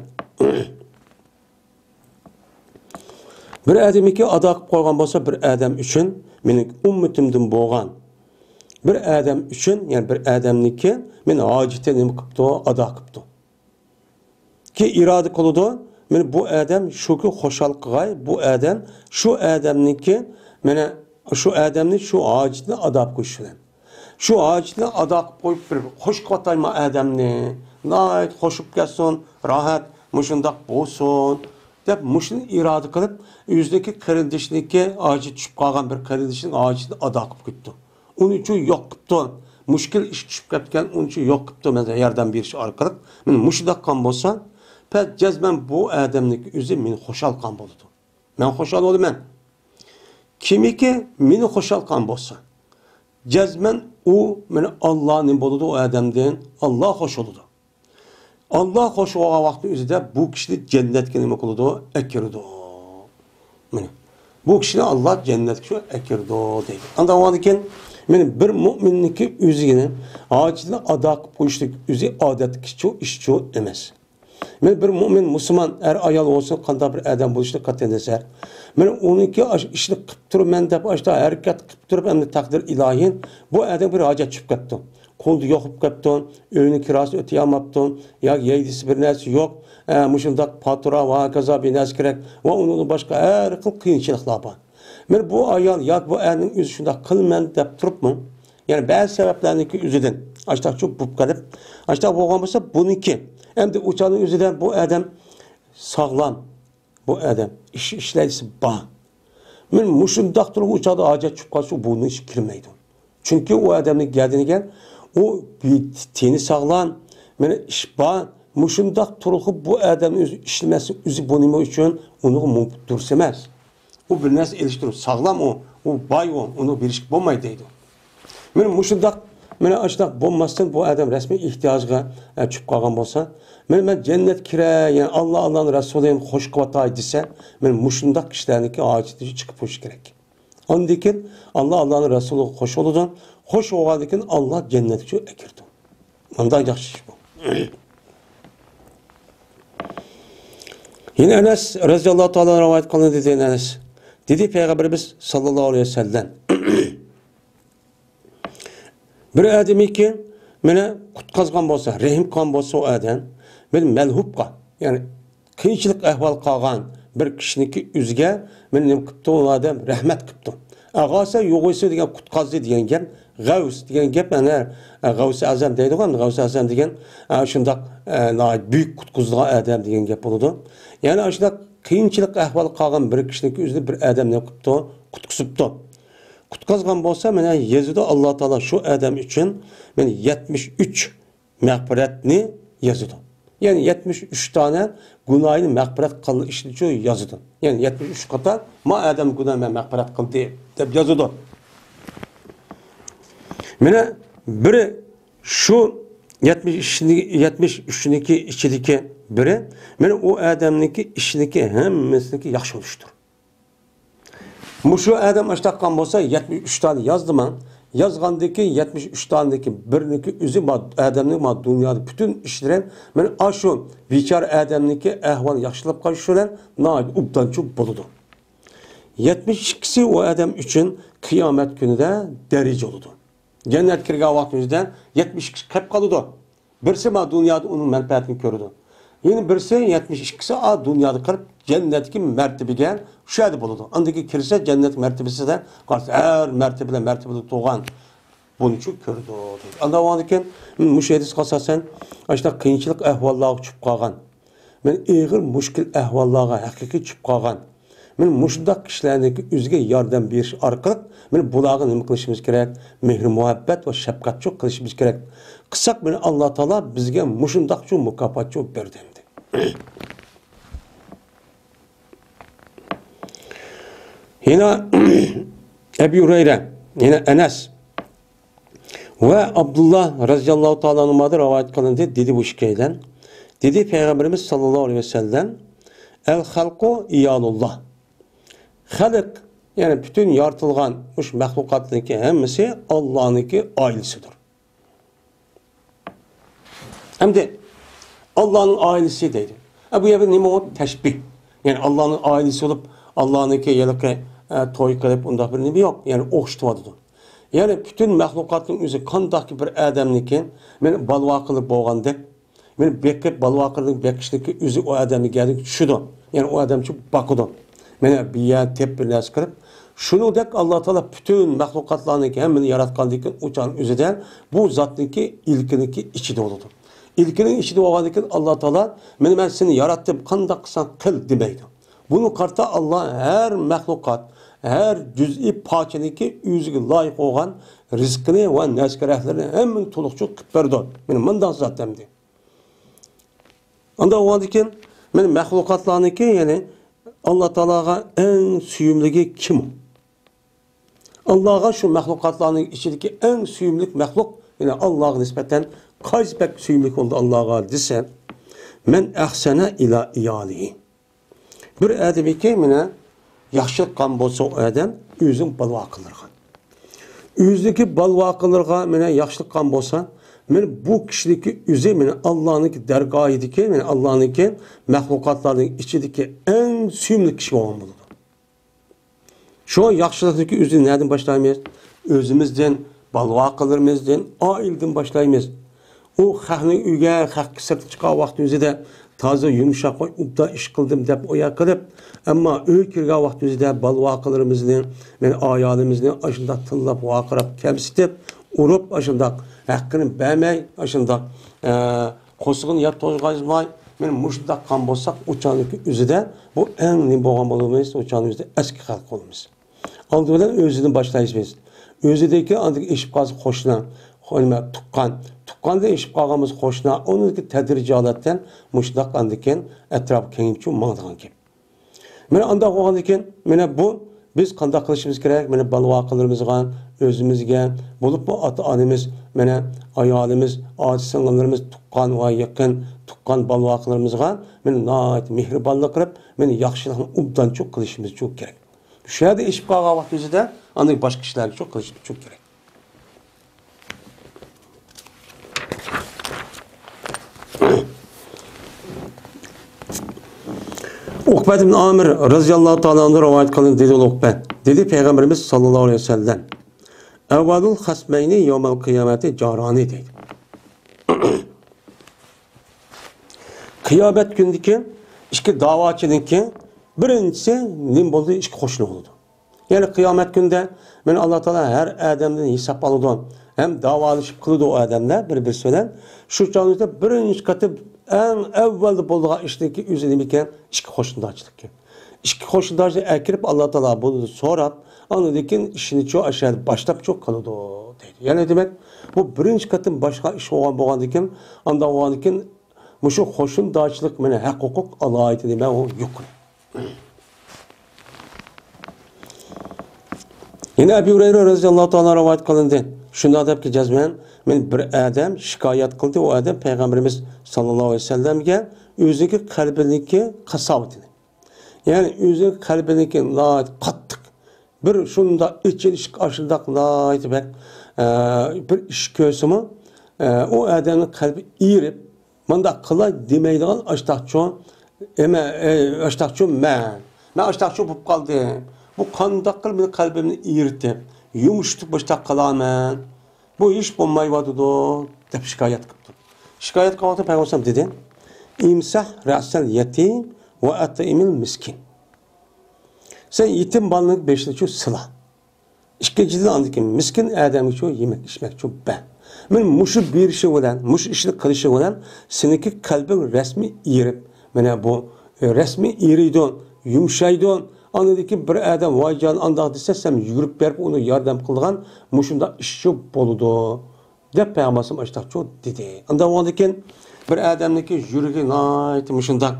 [SPEAKER 1] Bir odamniki ado qilib qo'ygan bo'lsa, bir odam uchun mening ummatimdan bo'lgan bir adam için, yani bir adamniki men hacite nima qilibdi, ado qilibdi. Ki irade qildi, men bu adam shuki xo'shal qilg'ay, bu adam shu adamniki meni shu adamni shu hacitni ado qilib qo'yishdan. Shu hacitni ado qilib qo'yib bir xo'sh qotayma adamni, nayt xo'shib kelsin, rahat mushundaq bo'lsin deb mushun irade qilib, o'zidagi qarindishniki hacit tushib qolgan bir qarindishning hacitni ado qilib ketdi. Onun için yok qıptı. Müşkil iş düşüp ketken onun için yok qıptı. Mesela yardım bir iş arkalık. Men müşdak kan bolsa, pek cezmen bu adamlık özü men xoşal kan boldu. Men xoşal oldu men. Kimi ki meni xoşal kan bolsa, cezmen o men Allah'ın boldu o adamdan Allah hoş oldu. Allah hoş olan vakti özüde bu kişilik cennet nima qildi, ekirdi. Men bu kişini Allah cennet şu ekirdi deydi. Anda o anken men bir müminniki özüne acil ado qilib qo'yishlik o'zi odatkichu ishchu emas. Men bir mümin musulmon er ayol olsa qanday bir odam bo'lishni qat'iy nazar. Men uniki ishni qilib turman deb ashta harakat qilib turib endi taqdir ilohiy bu odam bir hojat tushib ketdi. Qo'lda yo'qib ketdi, uyini kirosini o'tayolmabdi, yoki yeydisi bir narsa yo'q, mushundaq fatura va kazo bir narsa kerak va uni boshqa har xil qiyinchiliklar bor. Men bu ayol yoki bu erning o'zi shunday qilman deb turibman. Yani bazı sebeplerindeki üzüden açtak çok bu kadar. Açtak boğan olsa bununki. Hem de uçanın üzüden bu adam sağlam. Bu adam işleyisi bağ. Men muşundaq turib uçadı acet çıkması bunun iş kirmeydi. Çünkü o adamın geldiğini gel o bir teni sağlam. Men iş bağ muşundaq turib bu adamın işlemesi üzü bunun için onu mümkün dursemez. O bir nas iliştirir. Sağlam o bay o. Onu bir iş bulmaydı. Men muşundaq meni açtaq bo'lmasdan bu adam resmi ihtiyacına çıkıp kalgan bolsa, men cennet kire yani Allah'ın Resulü'nün hoş kıvatay dese, men muşundaq kişilerdeki acitici çıkıp hoş gerek. Ondikin Allah'ın Resulü hoş oludun, hoş oladikin Allah cennetçi ekirdi. Ondan yaxşı iş bu. Yine Enes radıyallahu ta'ala rivayet kılındı dedi Enes. Dedi Peygamberimiz sallallahu aleyhi ve sellem. Bir adamı ki mene kutqazgan bolsa, rahim qilgan bolsa o adam, men melhubqa, yani qiyinchilik ahvol qolgan bir kishiniki o'ziga men nima qilibdi o adam rahmat qilibdi. Ag'asa yo'g'isi degan kutqazdi degan gap, g'avs degan gap ana g'avsi azam deydigan, g'avsi azam degan shundoq buyuk kutqazgan adam degan gap bo'ladi. Yani shundoq qiyinchilik ahvol qolgan bir kishiniki o'zida bir adam nima qilibdi, qutqizibdi. Kutqazgan bolsa mene yazıda Allah Teala şu adam için men 73 mağfiretni yazıdı. Yani 73 tane günahını mağfiret kıldı işlici yazıdı. Yani 73 kata ma adam günahını mağfiret kıldı deb yazıdı. Mene biri şu 73'niki içideki biri mene o adamniki işiniki hemmesiniki yaxşı oluştur. Muşu adam açtakkan bolsa 73 tane yazdı mı? Yazgandaki 73 tanedeki birniki üzü adamның dünyada bütün işlerin men aşu vichar adamniki ahval yaxshilab qolishlar nayib ubdan çok boludu. 72'si o adam için kıyamet günüde derece oludu. Cennet kirgan vaqtimizda 72 qilib qoldi. Birisi ma dünyada onun menfaatini ko'rdi. Yine birisi 72'si a dünyada qilib cennetki mertebege şöyle buludu. Andaki kirse cennet mertebesi de her mertebede doğan bunu çok kördü. Anda oğandiken müşahidis kasasen işte kıyınçılık ahvallağı çıkıp kalgan. Men ağır müşkil ahvallağı hakiki çıkıp kalgan. Men muşundak kişilerdeki üzge yardım bir arkalık men bulağın nima qilishimiz gerek? Mehr muhabbet ve şefkat çok qilishimiz gerek. Kısak men Allah Teala bizge muşundak çok mukafat çok berdi. Yine Ebu Hureyre, yine Enes ve Abdullah radıyallahu ta'ala anhuma'da rivayet kılındı dedi bu şikayeden. Dedi Peygamberimiz sallallahu aleyhi ve sellem el halku iyalullah. Halk yani bütün yaratılgan mahlukatındaki hemmesi Allah'ınki ailesidir. Hem de Allah'ın ailesi dedi. Bu yerde nime o? Teşbih. Yani Allah'ın ailesi olup Allah'ınki yılıkı toy kılıp onda bir nime yok. Yani oğuştuvadıdır. Yani bütün mahlukatın üzeri kandaki bir adamniki men balva kılıp boğandık. Men bekip balva kılıp bekişteki üzü o adamı geldik şudu. Yani o adam çok bakıdı. Men bir yer tep bir nas kılıp şunu dek Allah Teala bütün mahlukatlarındaki hemini yaratkandıkın uçan üzerden bu zatniki ilkiniki içi doludur. İlkinin içi doğandıkın Allah Teala men seni yarattım kandak kısan kıl demeydi. Bunu karta Allah her mahlukat, her cüz'i paçeniki üzgü layık olan rizkini ve neskerehlerini hemen tolukçu kıpırdı. Benim mından zattemdi. Anda o halde benim mahlukatlarındaki yani Allah Teala'ya en süyümlüğü kim? Allah'a şu mahlukatlarının içindeki en süyümlük mahluk yani Allah'a nispeten kaç pek süyümlük oldu Allah'a dese men ehsene ila iyalihi. Bir adamı ki mine yaxşılık kan bolsa o adam özün balva kılırgan. Özdeki balva kılırgan mine yaxşılık kan bolsa men bu kişideki özü mine Allah'ın dergahideki mine Allah'ın mahlukatlarının içindeki en süyümlük kişi olan bulur. Şu yaxşılıktaki özü nereden başlaymayız? Özümüzden, balva kılırımızdan, ailden başlaymayız. O xalqning uyga xalq sirtib chiqqan vaqtimizda toza yumshoq ubda ish qildim deb o'ya qilib, ammo uy kirgan vaqtimizda balvoqlarimizni, men ayolimizni ashunda tillab vaqirab kamsitib, urup aşındak, hakkını vermey aşındak, kosuğunu yap tozgazmay, men muşundak kan bolsak uçanlık üzüde bu en ne boğan bolumuz uçanlık üzüde eski halk olumuz. Aldı bilen özünü başlayız biz. Özüdeki andık eşip qalsı xoşuna, tuqqanda eşip qalğımız xoşuna, onunki tədrici alatdan muşundaq andıkən ətrafı kengipçi mağdığan kep. Mene anda qoğandıkən, mene bu biz qandaq qilishimiz kerak, mene balvaqılarımızga, özümüzge, bulup bu ata-anamiz, mene ayalimiz, aciz-singillarimiz tuqqan va yaqin tuqqan balvaqılarımızga, mene nayet mehribanlık qilib, mene yaxşılıqni ubdan çok qilishimiz çok kerak. Şu yerde eşip qalğan vaqt özüde, andık başka kişilerge çok qilishimiz çok kerak. Ukbet ibn Amir radıyallahu ta'ala anhu rivayet kılın dedi Ukbet. Dedi Peygamberimiz sallallahu aleyhi ve sellem. Evvalul hasmeyni yevmel kıyameti carani dedi. Kıyamet gündeki iki davaçınınki birincisi nim boldu iki hoşlu oldu. Yani kıyamet günde ben Allah Teala her adamdan hesap aldı. Hem davalışıp kıldı o adamlar bir bilen. Şu canlıda birinci katı en evvelde bolduğu işteki üzerindeki iki hoşlandırıcılık. İki hoşlandırıcı ekirip Allah Teala bunu sonra anladıkken işini çok aşağıda başlayıp çok kalıdı dedi. Yani demek bu birinci katın başka iş olan diken anda olan diken şu hoşlandırıcılık mene hak hukuk Allah'a ait demek o yok. Yine Ebu Hureyre radıyallahu ta'ala rivayet kılındı. Şunda deyip ki cezmen, men bir adam şikayet kıldı, o adam Peygamberimiz sallallahu aleyhi ve sellem'e özündeki kalbindeki kasavetini. Yani özündeki kalbindeki layık kattık. Bir şunda içilişik aşıldak layık bir iş kösümü, o adamın kalbi iğirip, manda kılay demeydiğin açtakçı, açtakçı men açtakçı bu kaldı. Bu kandakıl benim kalbimni iğirtip, yumuştuk başta kalamen. Bu iş bulmayvadı da, dep şikayet kıptı. Şikayet kıptı Peygamber dedi. İmsah ra'sel yetim ve at'imil miskin. Sen yetim balını beşli şu sıla. İkincisi andı ki miskin adamı şu yemek içmek şu ben. Men muşu bir şey olan, muş işini kılışı olan, seninki kalbin resmi iğirip, mene bu resmi iğriydon, yumuşaydon. Anladı ki bir adam vay can andak dese sen yürüp berip onu yardım kılgan muşunda işçi boludu. Dep Peygamberim açtak çok dedi. Anda oğandıkken bir adamdaki yürüge nayet muşunda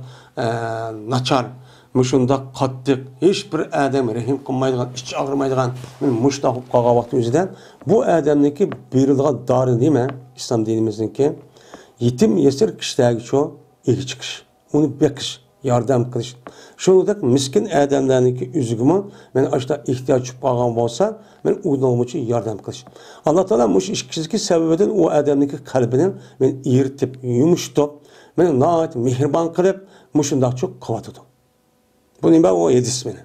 [SPEAKER 1] naçar, muşunda kattık, hiçbir adam rehim kılmaydıgan, iç ağırmaydıgan muşta hukkaga vakti özüden bu adamdaki birilgan darı değil mi? İslam dinimizdeki yetim yesir kişilerdeki çoğu ilgi çıkış. Onu bekiş. Yardım kılış. Şundak miskin adamlarınki üzgümü men açta ihtiyaç çıkmagan bolsa men onun için yardım kılış. Allah Teala muş işkizki sebebiden o adamınki kalbinin men iğirtip yumuştup men nayet mehriban kılıp muşundak çok kıvatıdı. Bunu ben o edis meni.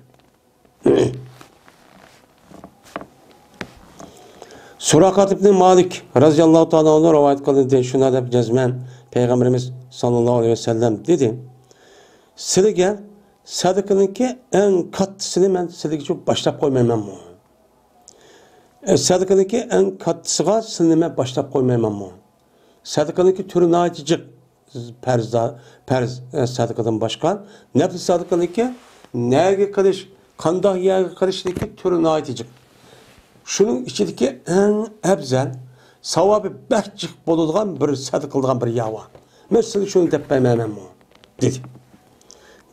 [SPEAKER 1] Surakat ibn Malik radıyallahu ta'ala anhu rivayet kılındı. Şuna da cezmen Peygamberimiz sallallahu aleyhi ve sellem dedi. Sizge sadakanınki en kattısını ben sizge çok başlap koymayamam mı? Sadakanınki en kattısıga sizge başlap koymayamam mı? Sadakanınki türü naicicik perz sadakadan başka. Nefis sadakanınki neye kılış, kandak yağ kılışındaki türü naicicik. Şunun içindeki en ebzel, savabı bercik bolulgan bir sadakılgan bir yava. Mesela şunu depmeyemem mı? Dedi.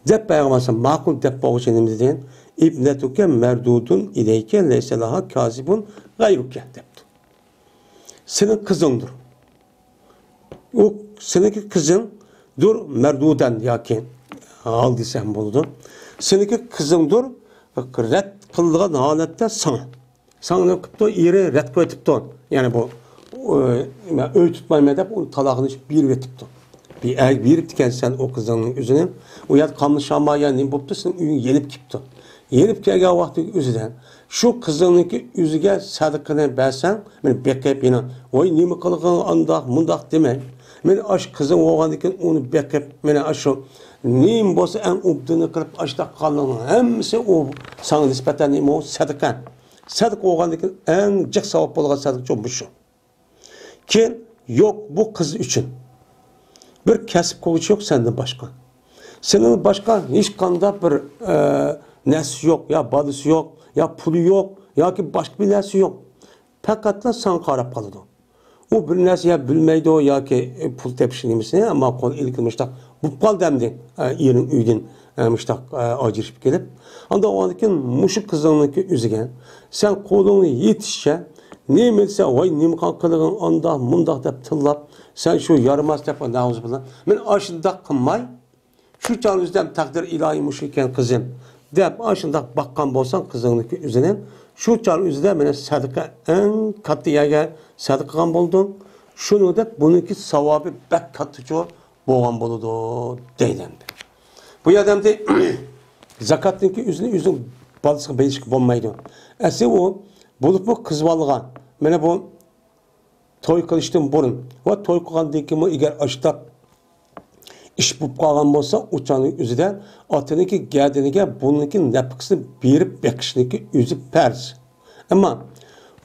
[SPEAKER 1] Dep Peygamber'in makul dep boğuşenimiz deyin. İbnetuke merdudun ileyke leyselaha kazibun gayruke depti. Senin kızındır. O seninki kızın dur merduden yakin aldı sen buldu. Seninki kızındır red kıldığı halette sana. Sana ne kıptı? İri red koytuptu. Yani bu öy tutmayma dep o talağını bir vetipti. Bir diken sen o kızının yüzüne, o yat kanlı şambaya ne boptu, senin üyün yenip gipti. Yenip gelgen vakti yüzüden, şu kızınınki yüzüge sadıkını versen, beni bekleyip yine, oy ne mi kılığın andak, mundak deme. Ben aş kızın oğandikken onu bekleyip, beni aşı, neyim bolsa en ubdunu kırıp aşta kalığın, hemisi o sana nispeten neyim o sadıkan. Sadık oğandikken en cek savap olgan sadık çok bu şu. ki yok bu kız için bir kasıp koğucu yok senden başka. Senin başka hiç kanda bir nesi yok, ya balısı yok, ya pulu yok, ya ki başka bir nesi yok. Fakatla sen karab kalıdı. O bir nesi ya bilmeydi o ya ki pul tepişini ama kol ilgilmiştak. Bu kal demdi yerin üydün mıştak acırışıp gelip. Anda o andakin muşuk kızınınki üzügen. Sen kolunu yetişçe ne bilse vay nimkan kılığın anda mundak dep tillap. Sen şu yarımaz dep nağız bilen. Men aşında kınmay. Şu canınızdan takdir ilahi muşikken kızım. Dep aşında bakkan bolsan kızınınki üzünen. Şu canın üzüde mene sadaka en katı yerge sadakagan buldum. Şunu dep bununki savabı bek katıcı boğan buludu deylendi. Bu adamda zakatınki üzün balısı belişik olmaydı. Ese o bulup bu kızvalığa. Mene bu toy kılıştım burun. Ve toy kılgandaki mi eğer açtap iş bulup kalgan bolsa uçanın üzüden atınınki geldiğine bununki nepkisini berip bekişiniki üzü perz. Ama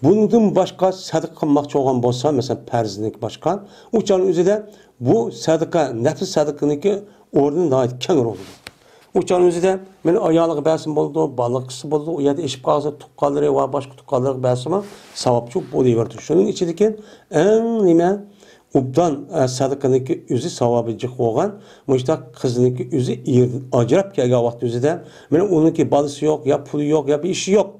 [SPEAKER 1] bunun başka sadık kılmakçı olan bolsa mesela perzinlik başka uçanın üzüden bu sadaka nefis sadakınınki oradan daha kenar oldu. Uçanın üzüden men ayağlık bəsim boldu, balıqçısı boldu, o yerdə eşib qalsa tuqqalları var, başqa tuqqalları bəsima savabçı boluverdi. Şunun içindeki en nime ubdan sadakınınki üzü savabıcıq olğan, müştaq kızınınki üzü acırap kelgan vaxt üzüdən men onunki balısı yok, ya pulu yok, ya bir işi yok.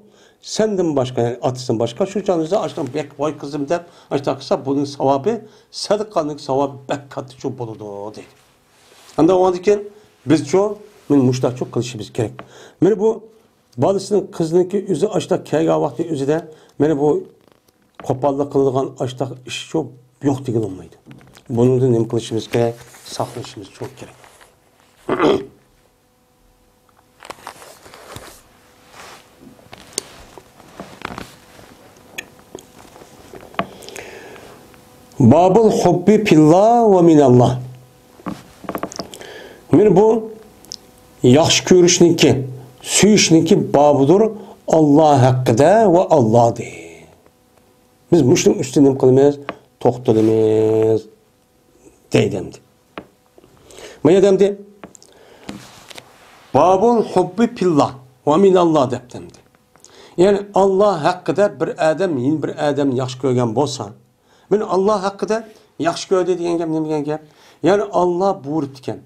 [SPEAKER 1] Senden başka yani atısın başka şu canınızda açtım bek vay kızım der açtaksa bunun savabı sadakanın savabı bek katı çok boludu dedi. Anda o andiken biz çok muştak çok kılışımız gerek. Mene bu balısının kızınınki üzü açtak kayga vakti üzüde mene bu kopalla kılıngan açtak iş çok yok değil olmaydı. Bunun da nem kılışımız gerek, saklaşımız çok gerek. Babul hubbi fillah ve minallah. Men bu yaxşı görüşniki, suyuşniki babıdır Allah hakkıda ve Allah de. Biz müşlim üstünden kılımız, toxtulumuz deydemdi. Maya demdi, babul hubbi fillah ve minallah deptemdi. Yani Allah hakkıda bir adam, yeni bir adam yaxşı görgen bolsa, men Allah hakkıda yaxşı gördü degan gap nima degan gap? Yani Allah buyurup diken.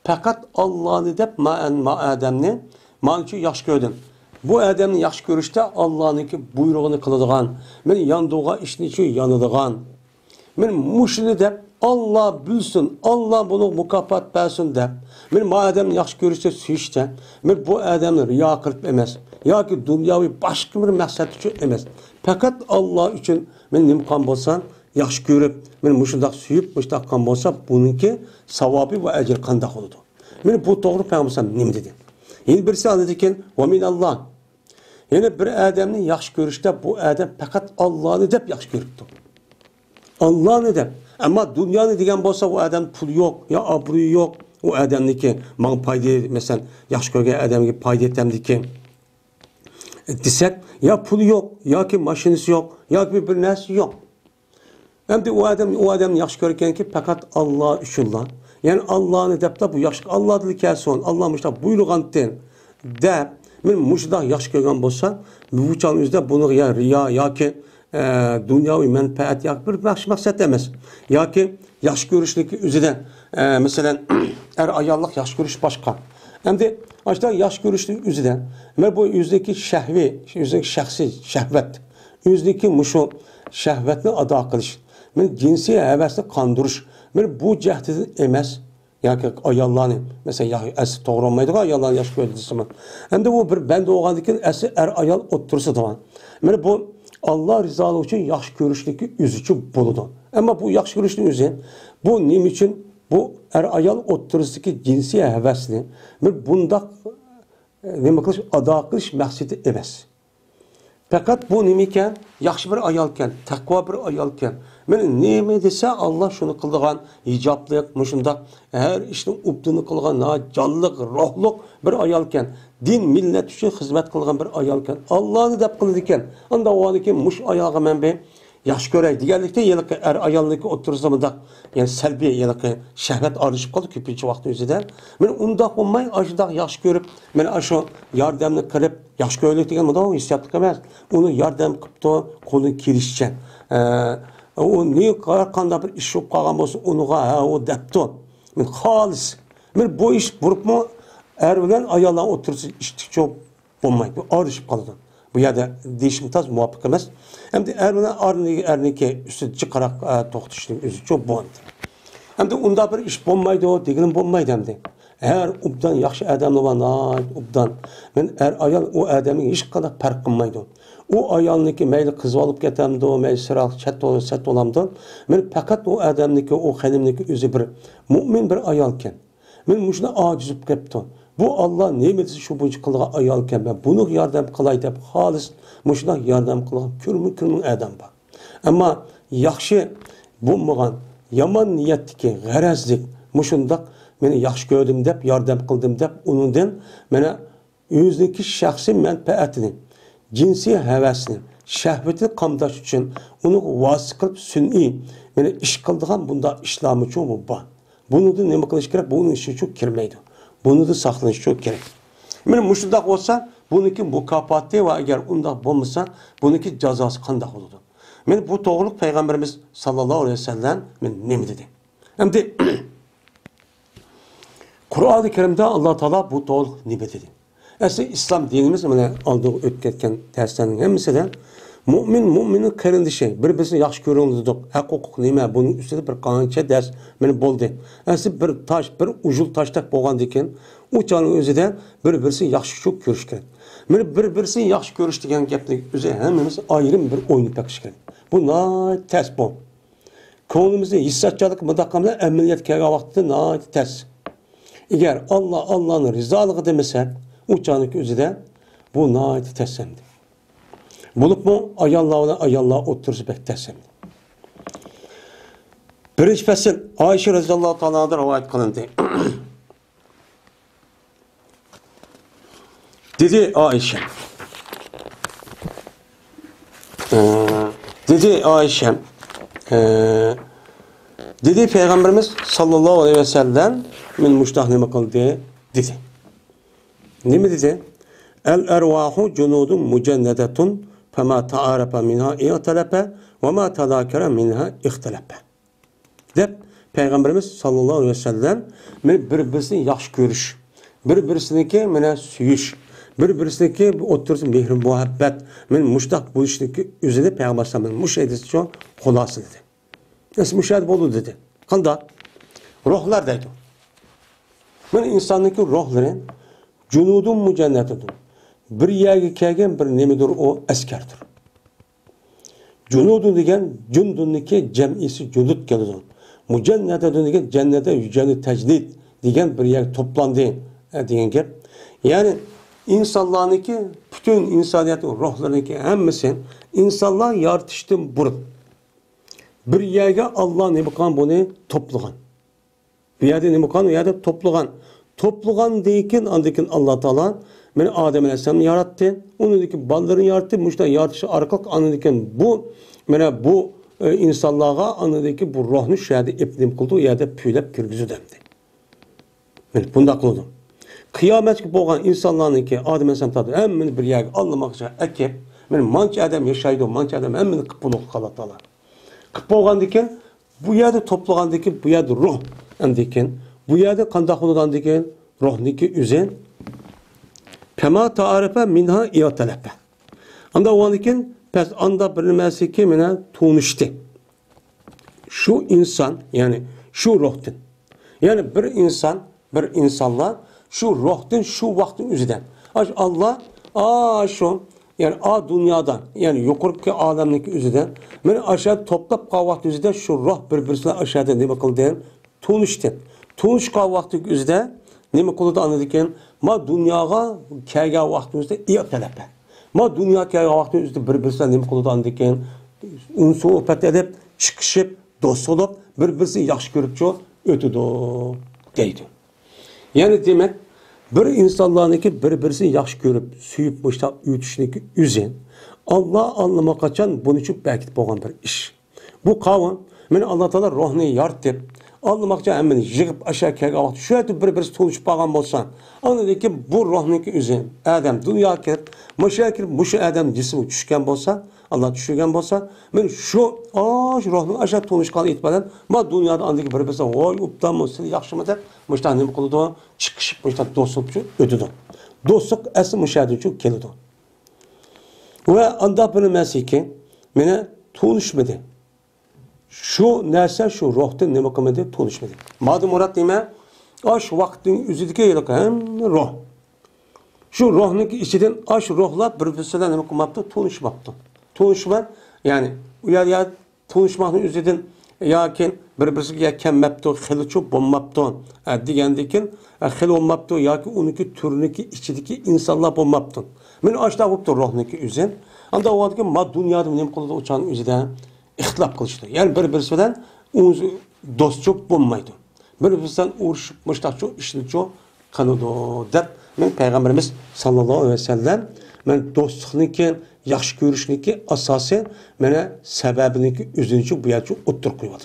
[SPEAKER 1] Fakat Allah'ını dep ma adamni mançu yaxşı gördüm. Bu adamni yaxşı görüşte Allah'ınki buyruğunu kılıdığan, men yandığa işini şu yanıdığan. Men muşunu dep Allah bilsin, Allah bunu mukafat versin dep. Men ma adamni yaxşı görüşte suyuşte, men bu adamni riya kılıp emas. Ya ki dünyavi başka bir maksat için emas. Fakat Allah için men nimkan bolsan yaxşı görüp, men muşundaq suyup, muşundaq kan bolsa, bununki savabı ve ecir qandaq oludu. Men bu doğru peygambersem nim dedi. Yine birisi anladıkken, ve minallah. Yani bir adamni yaxşı görüşte bu adam fakat Allah'ını dep yaxşı görüptü. Allah'ını dep. Ama dünyanı degen bolsa o adam pul yok, ya abruyu yok. O adamniki, man payda, mesela yaxşı görgen adamki payda etmediki. Desek, ya pul yok, ya ki maşinisi yok, ya ki bir nesi yok. Hem de o adam yaxşı görürken ki fakat Allah üçünla. Yani Allah'ını dep de bu yaxşı Allah dili kelsin. Allah müşta buyurğanten dep men muşda yaxşı görgen bolsa bu çağın üzde bunu ya riya ya ki dünyavi menfaat ya bir maksat emas. Ya ki yaxşı görüşlük üzüden mesela ayallık yaxşı görüş başka. Hem de açta yaxşı görüşlük üzüden men bu yüzdeki şehvi, yüzdeki şahsi şehvet, yüzdeki muşu şehvetni ada qilish. Men cinsi hevesni qandırış. Men bu cehdidi emas. Yani ayallarını mesela ya asli doğru olmaydı ayallarını yaş gördüsümü. Hem de bu bir bende oğandikin asli ayal otursa da. Men bu Allah rızalığı için yaş görüşlükü üzücü buludu. Ama bu yaş görüşlükü üzü bu nim için bu ayal oturusundaki cinsi hevesini men bunda nima qilish ada qilish maqsadi emas. Fakat bu nimiken, yaxşı bir ayalken, takva bir ayalken, men nime dese Allah şunu kıldıgan, icaplık, muşunda, her işin ubdunu kılgan, canlılık, ruhluk bir ayalken, din, millet için hizmet kılgan bir ayalken, Allah'ını dep kıldıken, anda o anki muş ayağı men be, yaxshi ko'ray deganlikda yiliqi er ayolniki o'tirzimida yani salbiy yiliqi shahvat arishib qoldi ko'pincha vaqt o'zida. Men undoq bo'lmay, ashundoq yaxshi ko'rib, men shu yordamni qilib, yaxshi ko'raylik degan bundoq hissiyatlik emas. Uni yordam qilibdi, qo'lini kelishcha. O ne qanday bir ish bo'lib qolgan bo'lsa, uniga o debdi. Men xolis. Men bu ish buribmi er bilan ayollar o'tirsa ishtikcha bo'lmaydi. Arishib qoladi. Bu yerda deyishim taz muvaffaq emas. Hamda er bilan erniki üstü chiqaraq to'xtashning o'zi çok bo'ldi. Hamda unda bir ish bo'lmaydi, deganim bo'lmaydi hamda. Eğer ubdan yaxshi odamlar var, ubdan men er ayol o odamning hech qanday farq qilmaydi. O ayolniki mayli qiz olib ketamdi, mayli siroq chat olamdi. Men faqat o odamniki, o xonimniki o'zi bir mu'min bir ayol ekan. Men mushuni ojiz bo'lib ketdi. Bu Allah nimetisi şu bunca kıldığı ayalken ben bunu yardım kılay deb halis muşuna yardım kılgan kürmün adam var. Ama yaxşı bulmagan yaman niyetdeki garazlik muşundak beni yaxşı gördüm deb yardım kıldım deb onundan bana özündeki şahsi menfaatini, cinsi hevesini, şehveti kamdaş için onu vasıf kılıp sünni beni iş kıldığan bunda İslam'ı çoğu var. Bunu da ne kılış gerek? Bunun işi çok kirmeydi. Bunu da saklanish çok gerek. Meni mushundaq olsa, buniki mukofoti va agar undaq bo'lmasa, buniki jazosi qanday bo'ladi? Men bu to'g'rilik payg'ambarimiz sallallohu alayhi vasallam men nima dedi? Endi Qur'oni Karimda Alloh taolo bu to'g'rilik nima dedi? Aslida islom dinimiz mana oldiga o'tib ketgan darslarning hammasida mu'minning qarindishi, bir-birini yaxshi ko'ringlar, haq-huquq nima, buning ustida bir qancha dars meni bo'ldi. Aslida bir tosh, bir ujul toshdaq bo'lgandan keyin u chog'ning o'zida bir-birini yaxshi ko'rish kerak. Meni bir-birini yaxshi ko'rish degan gapning o'zi hammamiz ayrim bir o'ynab baqish kerak. Bu ters bu. Ko'nglimizda hissatchalik mudaqamlar amaliyat kelgan vaqtda ters. Agar Allohning rizolig'i demasak, u chog'ning o'zida bu tersamdi. Bulup mu ayallar otursa beklersin. Birinci fasıl Ayşe radıyallahu ta'ala'dan rivayet kılındı. Dedi Ayşe. Dedi Peygamberimiz sallallahu aleyhi ve sellem min muştah nime kıldı dedi. Ne mi dedi? El ervahu cunudun mucennedetun فَمَا تَعَارَفَ مِنْهَا اِغْتَلَفَ وَمَا تَذَاكَرَ مِنْهَا اِغْتَلَفَ deb Peygamberimiz sallallahu aleyhi ve sellem bir-birisini yaxshi ko'rish, bir-birisiniki meni suyish, bir-birisiniki o'tirsa mehr muhabbat, men mushtaq bo'lishniki o'zida Peygamber sallallahu mush aytdi shu xulosa dedi. Nasıl müşahede bo'ldi dedi. Qanday? Ruhlar deydi. Men insonniki ruhlari junudun mujannatun. Bir yerga kelgan bir nemidir o askardir. Junudun degan jundunniki jam'isi junud keladi. Mujannatun degan jannatda yujani tajdid degan bir yer to'plandi degan gap. Ya'ni insonlarniki bütün insoniyatning ruhlariniki hammasi insonlar yaratishdan burun bir yerga Alloh nima qilgan buni to'plagan. Bu yerda nima qilgan? U yerda to'plagan. To'plagan degan andikin Alloh taolo men Adem Aleyhisselam'ı yarattı. Onundaki ballarını yarattı. Muşta yaratışı arkalık anındaki bu insanlığa anındaki bu ruhunu şehirde ipnim kıldı. O yerde püylep kirgüzü demdi. Ben bunu da kıldım. Kıyamet gibi olan insanların ki Adem Aleyhisselam tadı hemen bir yerde anlamak için ekip men manç adam yaşaydı. Manç adam hemen kıpılık kalatalar. Kıp olgandaki bu yerde toplagandaki bu yerde ruh andaki bu yerde kandak olgandaki ruhniki üzen Pema ta'arife minha i'talafe. Anda o andikin pes anda bilinmesi ki mene tunuştu. Şu insan yani şu ruhtun. Yani bir insanla şu ruhtun şu vaktin üzerinden. Allah şu yani dünyadan yani yukarıki alemdeki üzerinden mene aşağı toplap kavakt üzerinden şu ruh birbirine aşağıda ne bakıldı tunuştu. Tunuş kavakt üzerinden nima qildi anadikan ma dunyoga kelgan vaqtimizda talaba ma dunyo kelgan vaqtimizda bir-birisidan nima qildi anadikan so'hbat edib chiqishib do'st bo'lib bir-birini yaxshi ko'rib o'tidi deydi. Ya'ni demak bir insonlarniki bir-birini yaxshi ko'rib suyib boshqa o'tishniki o'zi Allah anlamak için bunun için belki boğan bir iş. Bu kavun, men Allah Teala ruhunu yaratıp, anlamak için hemen yığıp aşağı kelge vakti şöyle bir tanışıp bağlan bolsa, anladı ki bu ruhnunki üzü, Adem dünya kirip, maşaya kirip, muşu Adem cismi düşken bolsa, Allah düşürgen bolsa, men şu ruhunu aşağı tanışkan itibaren, ma dünyada andaki bir birisi, oy uptan mı, seni yakşı mı der, muştan ne kılıdı, çıkışıp, muştan dostluk için ödüdü. Dostluk asıl müşahede için kelidi. Ve anda bir mesiki, mene tanışmadı. Şu nerse şu ruhta ne makamede tanışmadı. Madem murat deme, aş vaktin üzüdüke yılık hem ruh. Şu ruhnun içinden aş ruhla birbirisiyle ne makamaptı tanışmaptı. Tanışma yani ya tanışmanın üzerinden yakin birbirisiyle ya kemmaptı, xiliço bommaptı. Digendekin xil olmaptı ya ki onunki türünüki içindeki insanlar bommaptı. Men aşta buptu ruhnunki üzerinden. Anda o adamın ma dünyada ne makamada uçan üzerinden ihtilaf kılıştı. Yani birbirisinden dost çok bulmaydı. Birbirisinden uğraşıp müştak çok işini çok kanıdı dep. Men Peygamberimiz sallallahu aleyhi ve sellem men dostluğunki, yaxşı görüşünki asası mene sebebiniki üzünü bu yerçi ottur koymadı.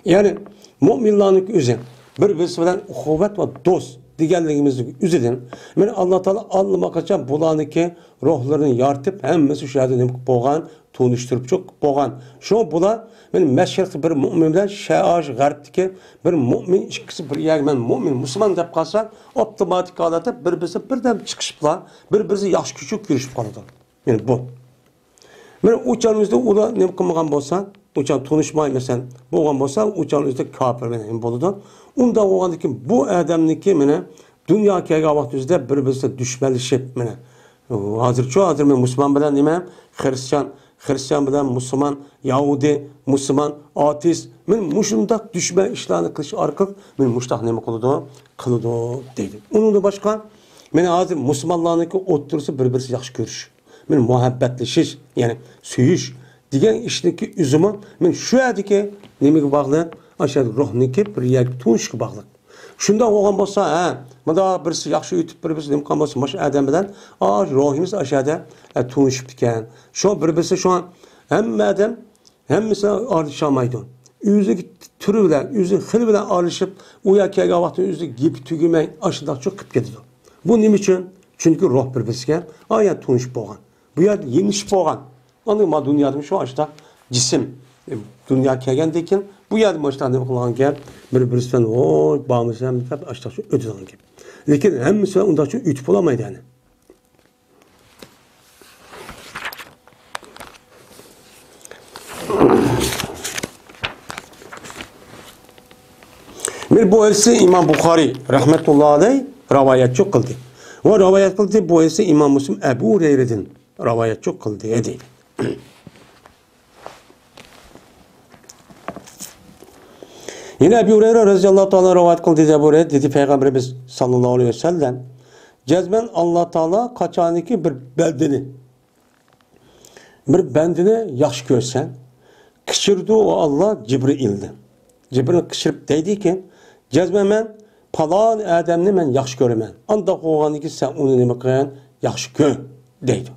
[SPEAKER 1] Yani müminlerin üzün birbirisinden kuvvet ve dost diğerliğimizin üzüden men Allah Teala anlamak için bulanıki ruhlarını yaratıp hemmesi şu yerde boğan tanıştırıp çok boğan. Şu bula benim meşrikli bir mümin bilen şeaj garbdiki bir mümin ikisi bir yagmen mümin Müslüman dep kalsa otomatik halatda birbirisi birden çıkışıpla birbirisi yaxşı küçük görüşüp kaldı. Yani bu. Men uçanızda ula ne kılmagan bolsa, uçan tanışmay mesela boğan bolsa uçanızda kafir benim boludu. Unda oğandaki bu adamniki mene dünya kelge vaktizde birbirisi düşmanlaşıp mene. Hazır men Müslüman bilen nime Hristiyan bilen Müslüman, Yahudi, Müslüman, ateist. Men muşundak düşman işlerini kılış arkalık men muştak neme kılıdı deydi. Onun da başka men hazır Müslümanlarınki oturursa birbirisi yaxşı görüş. Men muhabbetleşiş yani söyüş digen işteki üzümü men şu yerdeki nemege bağlı aşağı ruhniki bir yer tunuşki bağlı. Şunda olgan bolsa, mada birisi yaxşı ütüp birbirisi nem kalmasın baş adam bilen ruhimiz aşağıda tunuşup diken. Şu birbirisi şu an hem adam hemmisi alışamaydı. Yüzü türü bilen, yüzü xil bilen alışıp uyakaya gavaqtı yüzü gip tügümey aşıda çok kıp gidiyor. Bu nim için? Çünkü ruh birbirisiken ayet tunuşup boğan. Bu yer yeniş boğan. Anladın dünyada şu aşıda cisim dünya kelgendeyken bu yerden baştan ne kılgan gel birbirisinden oy bağımız hem hep aşağı şu ödül alan gel. Lakin hemmisi ondan çok ütüp olamaydı yani. Bir bu elsi İmam Bukhari rahmetullahi aleyh rivayet çok kıldı. Ve rivayet kıldı bu elsi İmam Müslim Ebu Hureyre'den rivayet çok kıldı edeyim. Yine Ebu Hureyre radıyallahu ta'ala rivayet kıldı Ebu Hureyre dedi Peygamberimiz sallallahu aleyhi ve sellem cezmen Allah Teala kaçaniki bir bendini yaxşı görsen kışırdı o Allah Cibril'di. Cibril kışırıp deydi ki cezmen men palan adamni men yaxşı görəmən. Anda qoğaniki sen onu neme qıyan yaxşı gör deydi.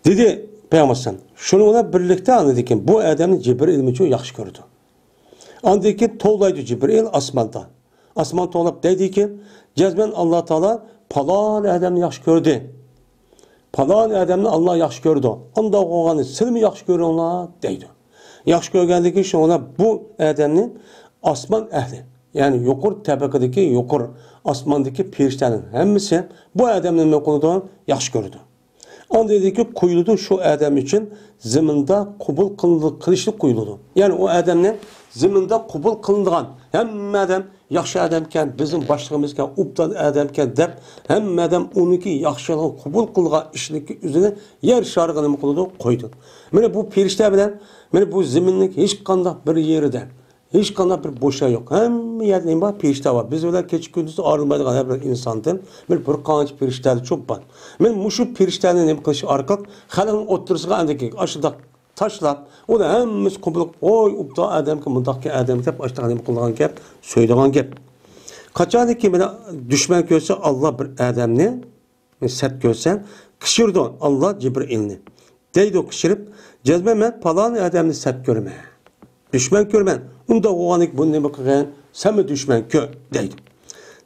[SPEAKER 1] Dedi Peygamber şununla birlikte anladı ki bu adamni Cibril ilmi için yaxşı gördü. Andaki toğlaydı Cibril asmanda. Asman toğlap dedi ki cezmen Allah Teala palan adamni yaxşı gördü. Palan adamni Allah yaxşı gördü. Anda qoğanı silmi yaxşı görür ona deydi. Yaxşı görgəndiki şu ona bu adamni asman ehli. Yani yukur tabakadaki yukur asmandaki pirişlerin hemmisi bu adamın mekulunu yaxşı gördü. Onda dedi ki kuyuludu şu adam için ziminde kubul kılışlık kuyuludu. Yani o adamın ziminde kubul kılındıgan hem adam yaxşı adamken bizim başlığımızken uptan adamken dep hem adam onunki yaxşılığın kubul kılgan işindeki üzerine yer şarkını mekulunu koydu. Mene bu pirişler bilen mene bu ziminlik hiç kandak bir yeri de hiç kandak bir boşa yok. Hem yerden var pirişler var. Biz öyle keçi gündüzü ağrılmaydık her bir insandır. Bir kanç pirişler çok var. Men muşu pirişlerin ne kılışı arkak halının oturusuna andaki aşıda taşlap o da hemmimiz kubuluk oy upta adam ki mındaki adam hep aşıda ne kullangan gep söyleyen gep. Kaçadı ki bana düşman görse Allah bir adamni set görsen Kışırdı Allah Cibril'ni. Deydi o kışırıp, cezme men palan adamını sep görme. Düşman görmen. Unda oğanik bunu ne bakıgan, sen mi düşman kör, deydi.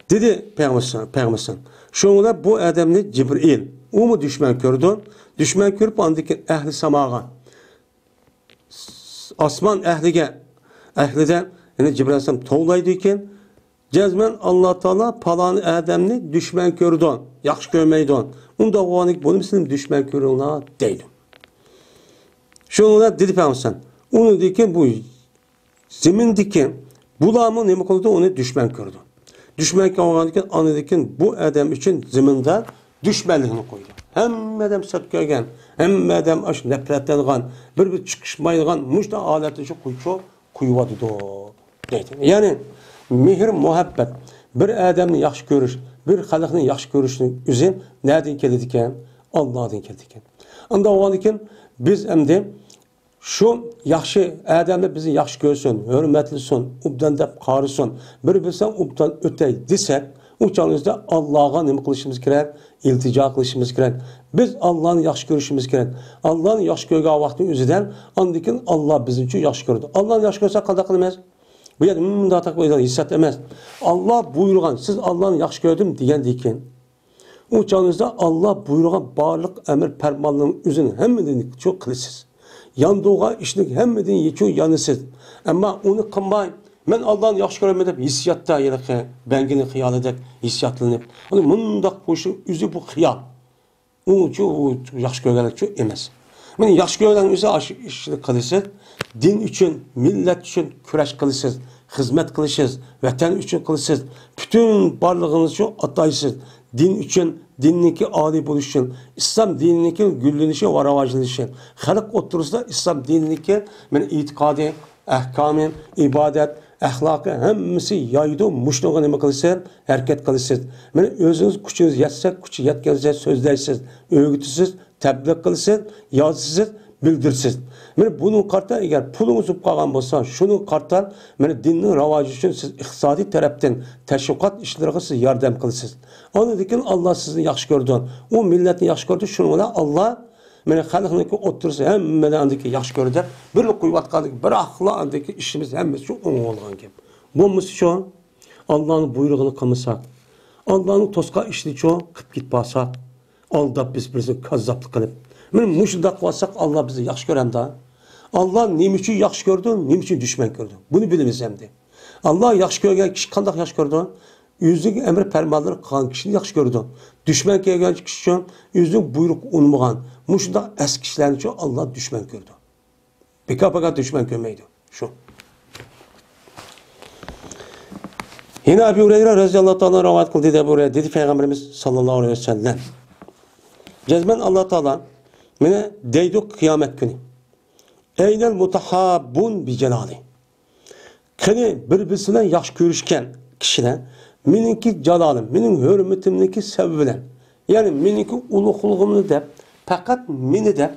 [SPEAKER 1] Dedi Peygamber. Şoğuna bu adamını Cibril, o mu düşman gördü? Düşman görüp andaki ehli samağa, asman ehliden, yani Cibril Aleyhisselam toğlaydı iken, cezmen Allah Teala palan adamını düşman gördü, yaxşı görmeydi. Unda oğanik bunu mislim düşman görüyorlar, deydi. Şoğuna dedi Peygamber, onu diken bu zemindeki bulamı ne oldu onu düşman gördü. Düşman olganken anladıkken bu adam için zeminde düşmanlığını koydu. Hem adam sat görgen, hem adam aş nefretlengan, bir çıkışmaydigan muşta aleti şu kuyuvadı deydi. Yani mehir, muhabbet, bir adamını yaxşı görüş, bir halkını yaxşı görüşünün üzün nereden geldikken? Allah'tan geldikken. Anda olganken biz emdi şu yaxşı adamlar bizi yaxşı görsün, hürmetlisin, ubdan dep qarısın, bir bilsen ubdan ötey desek, o çağımızda Allah'a ne kılışımız gerek, iltica kılışımız gerek. Biz Allah'ın yaxşı görüşümüz gerek. Allah'ın yaxşı görgü vaktin üzüden, andikin Allah bizim için yaxşı gördü. Allah'ın yaxşı görse kalda kılmaz. Bu yerde daha takmayı hissetmez. Allah buyurgan, siz Allah'ın yaxşı gördüm diyen diken. O çağımızda Allah buyurgan barlık emir permanlığın üzerine hem çok kılışsız. Yandığa işlik hemmedin yetiyor yanısız. Ama onu kılmayın. Ben Allah'ın yaxşı görmedim. Hissiyatta yerine bengini hıyal edek, hissiyatlanıp. Onu mundak boşu üzü bu hıyal. O yaxşı görgenek çok emez. Ben yaxşı görgenek üzü işlik kılısız. Din için, millet için küreş kılısız. Hizmet kılısız. Vatan için kılısız. Bütün varlığınız için ataysız. Din için, dinindeki âli buluş için, İslam dinindeki güllenişi ve ravajlığı için, halk oturursa İslam dinindeki itikadi, ahkamı, ibadet, ahlakı hemmisi yaydı, muşluğa nime kılısın, hareket kılısın. Özünüz küçünüz yetsek, küçü yetkenize sözlersiz, öğütüsüz, tebliğ kılısın, yazısız, bildirsiz. Bunun kartı eğer pulunuz kalgan olsa, şunun kartı dinin ravajı için siz iktisadi taraftan teşvikat işlerine siz yardım kılısınız. Onu dikin Allah sizi yaxşı gördü. O milletin yaxşı gördü. Şununla Allah halkındaki otursa hemmeden andaki yaxşı gördü. Bir kuyvat kaldık, bir ahla andaki işimiz hemmesi çok onun olgan gibi. Bu misyon Allah'ın buyruğunu kılmasak, Allah'ın toska işini çok kıp git basak, aldap biz bizi kazzaplık kılıp. Muşuldak varsak Allah bizi yaxşı gören da. Allah neyim için yaxşı gördü, neyim için düşman gördü. Bunu biliriz hem de. Allah yaxşı görgen kişi kandak yaxşı gördü. Yüzlük emir permanları kalan kişini yaxşı gördü. Düşman gelgen kişi için yüzlük buyruk unmuğan. Muşuldak eski kişilerin için Allah düşman gördü. Beka düşman görmeydi. Şu. Yine Ebu Hureyre radıyallahu anh'a rivayet kıldı Ebu Hureyre dedi Peygamberimiz sallallahu aleyhi ve sellem. Cezmen Allah Teala mene deyduk kıyamet günü. Eynel mutahabbun bi celali. Kini birbirisinden yaxşı görüşken kişiler meninki celalim, menin hürmetimdeki sevvilen. Yani meninki uluğluğumunu de fakat meni de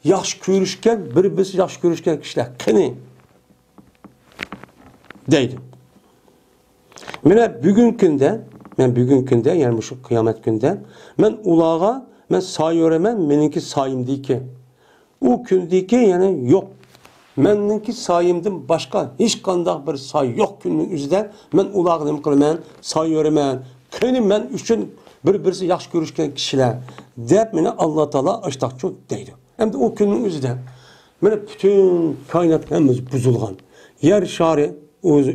[SPEAKER 1] yaxşı görüşken birbirisi yaxşı görüşken kişiler kini deydi. Mene bugün günde yani şu kıyamet günde men ulağa men say öğremen meninki sayım ki. O gündeki yani yok. Meninki sayımdım başka hiç kandak bir say yok günün üzerinde men ulağa nem kılman say öğremen. Kini men üçün birbirisi yaxşı görüşken kişiler deyip mene Allah Teala açtak çok deydi. Hem de o günün üzerinde mene bütün kainat hemiz buzulgan. Yer şari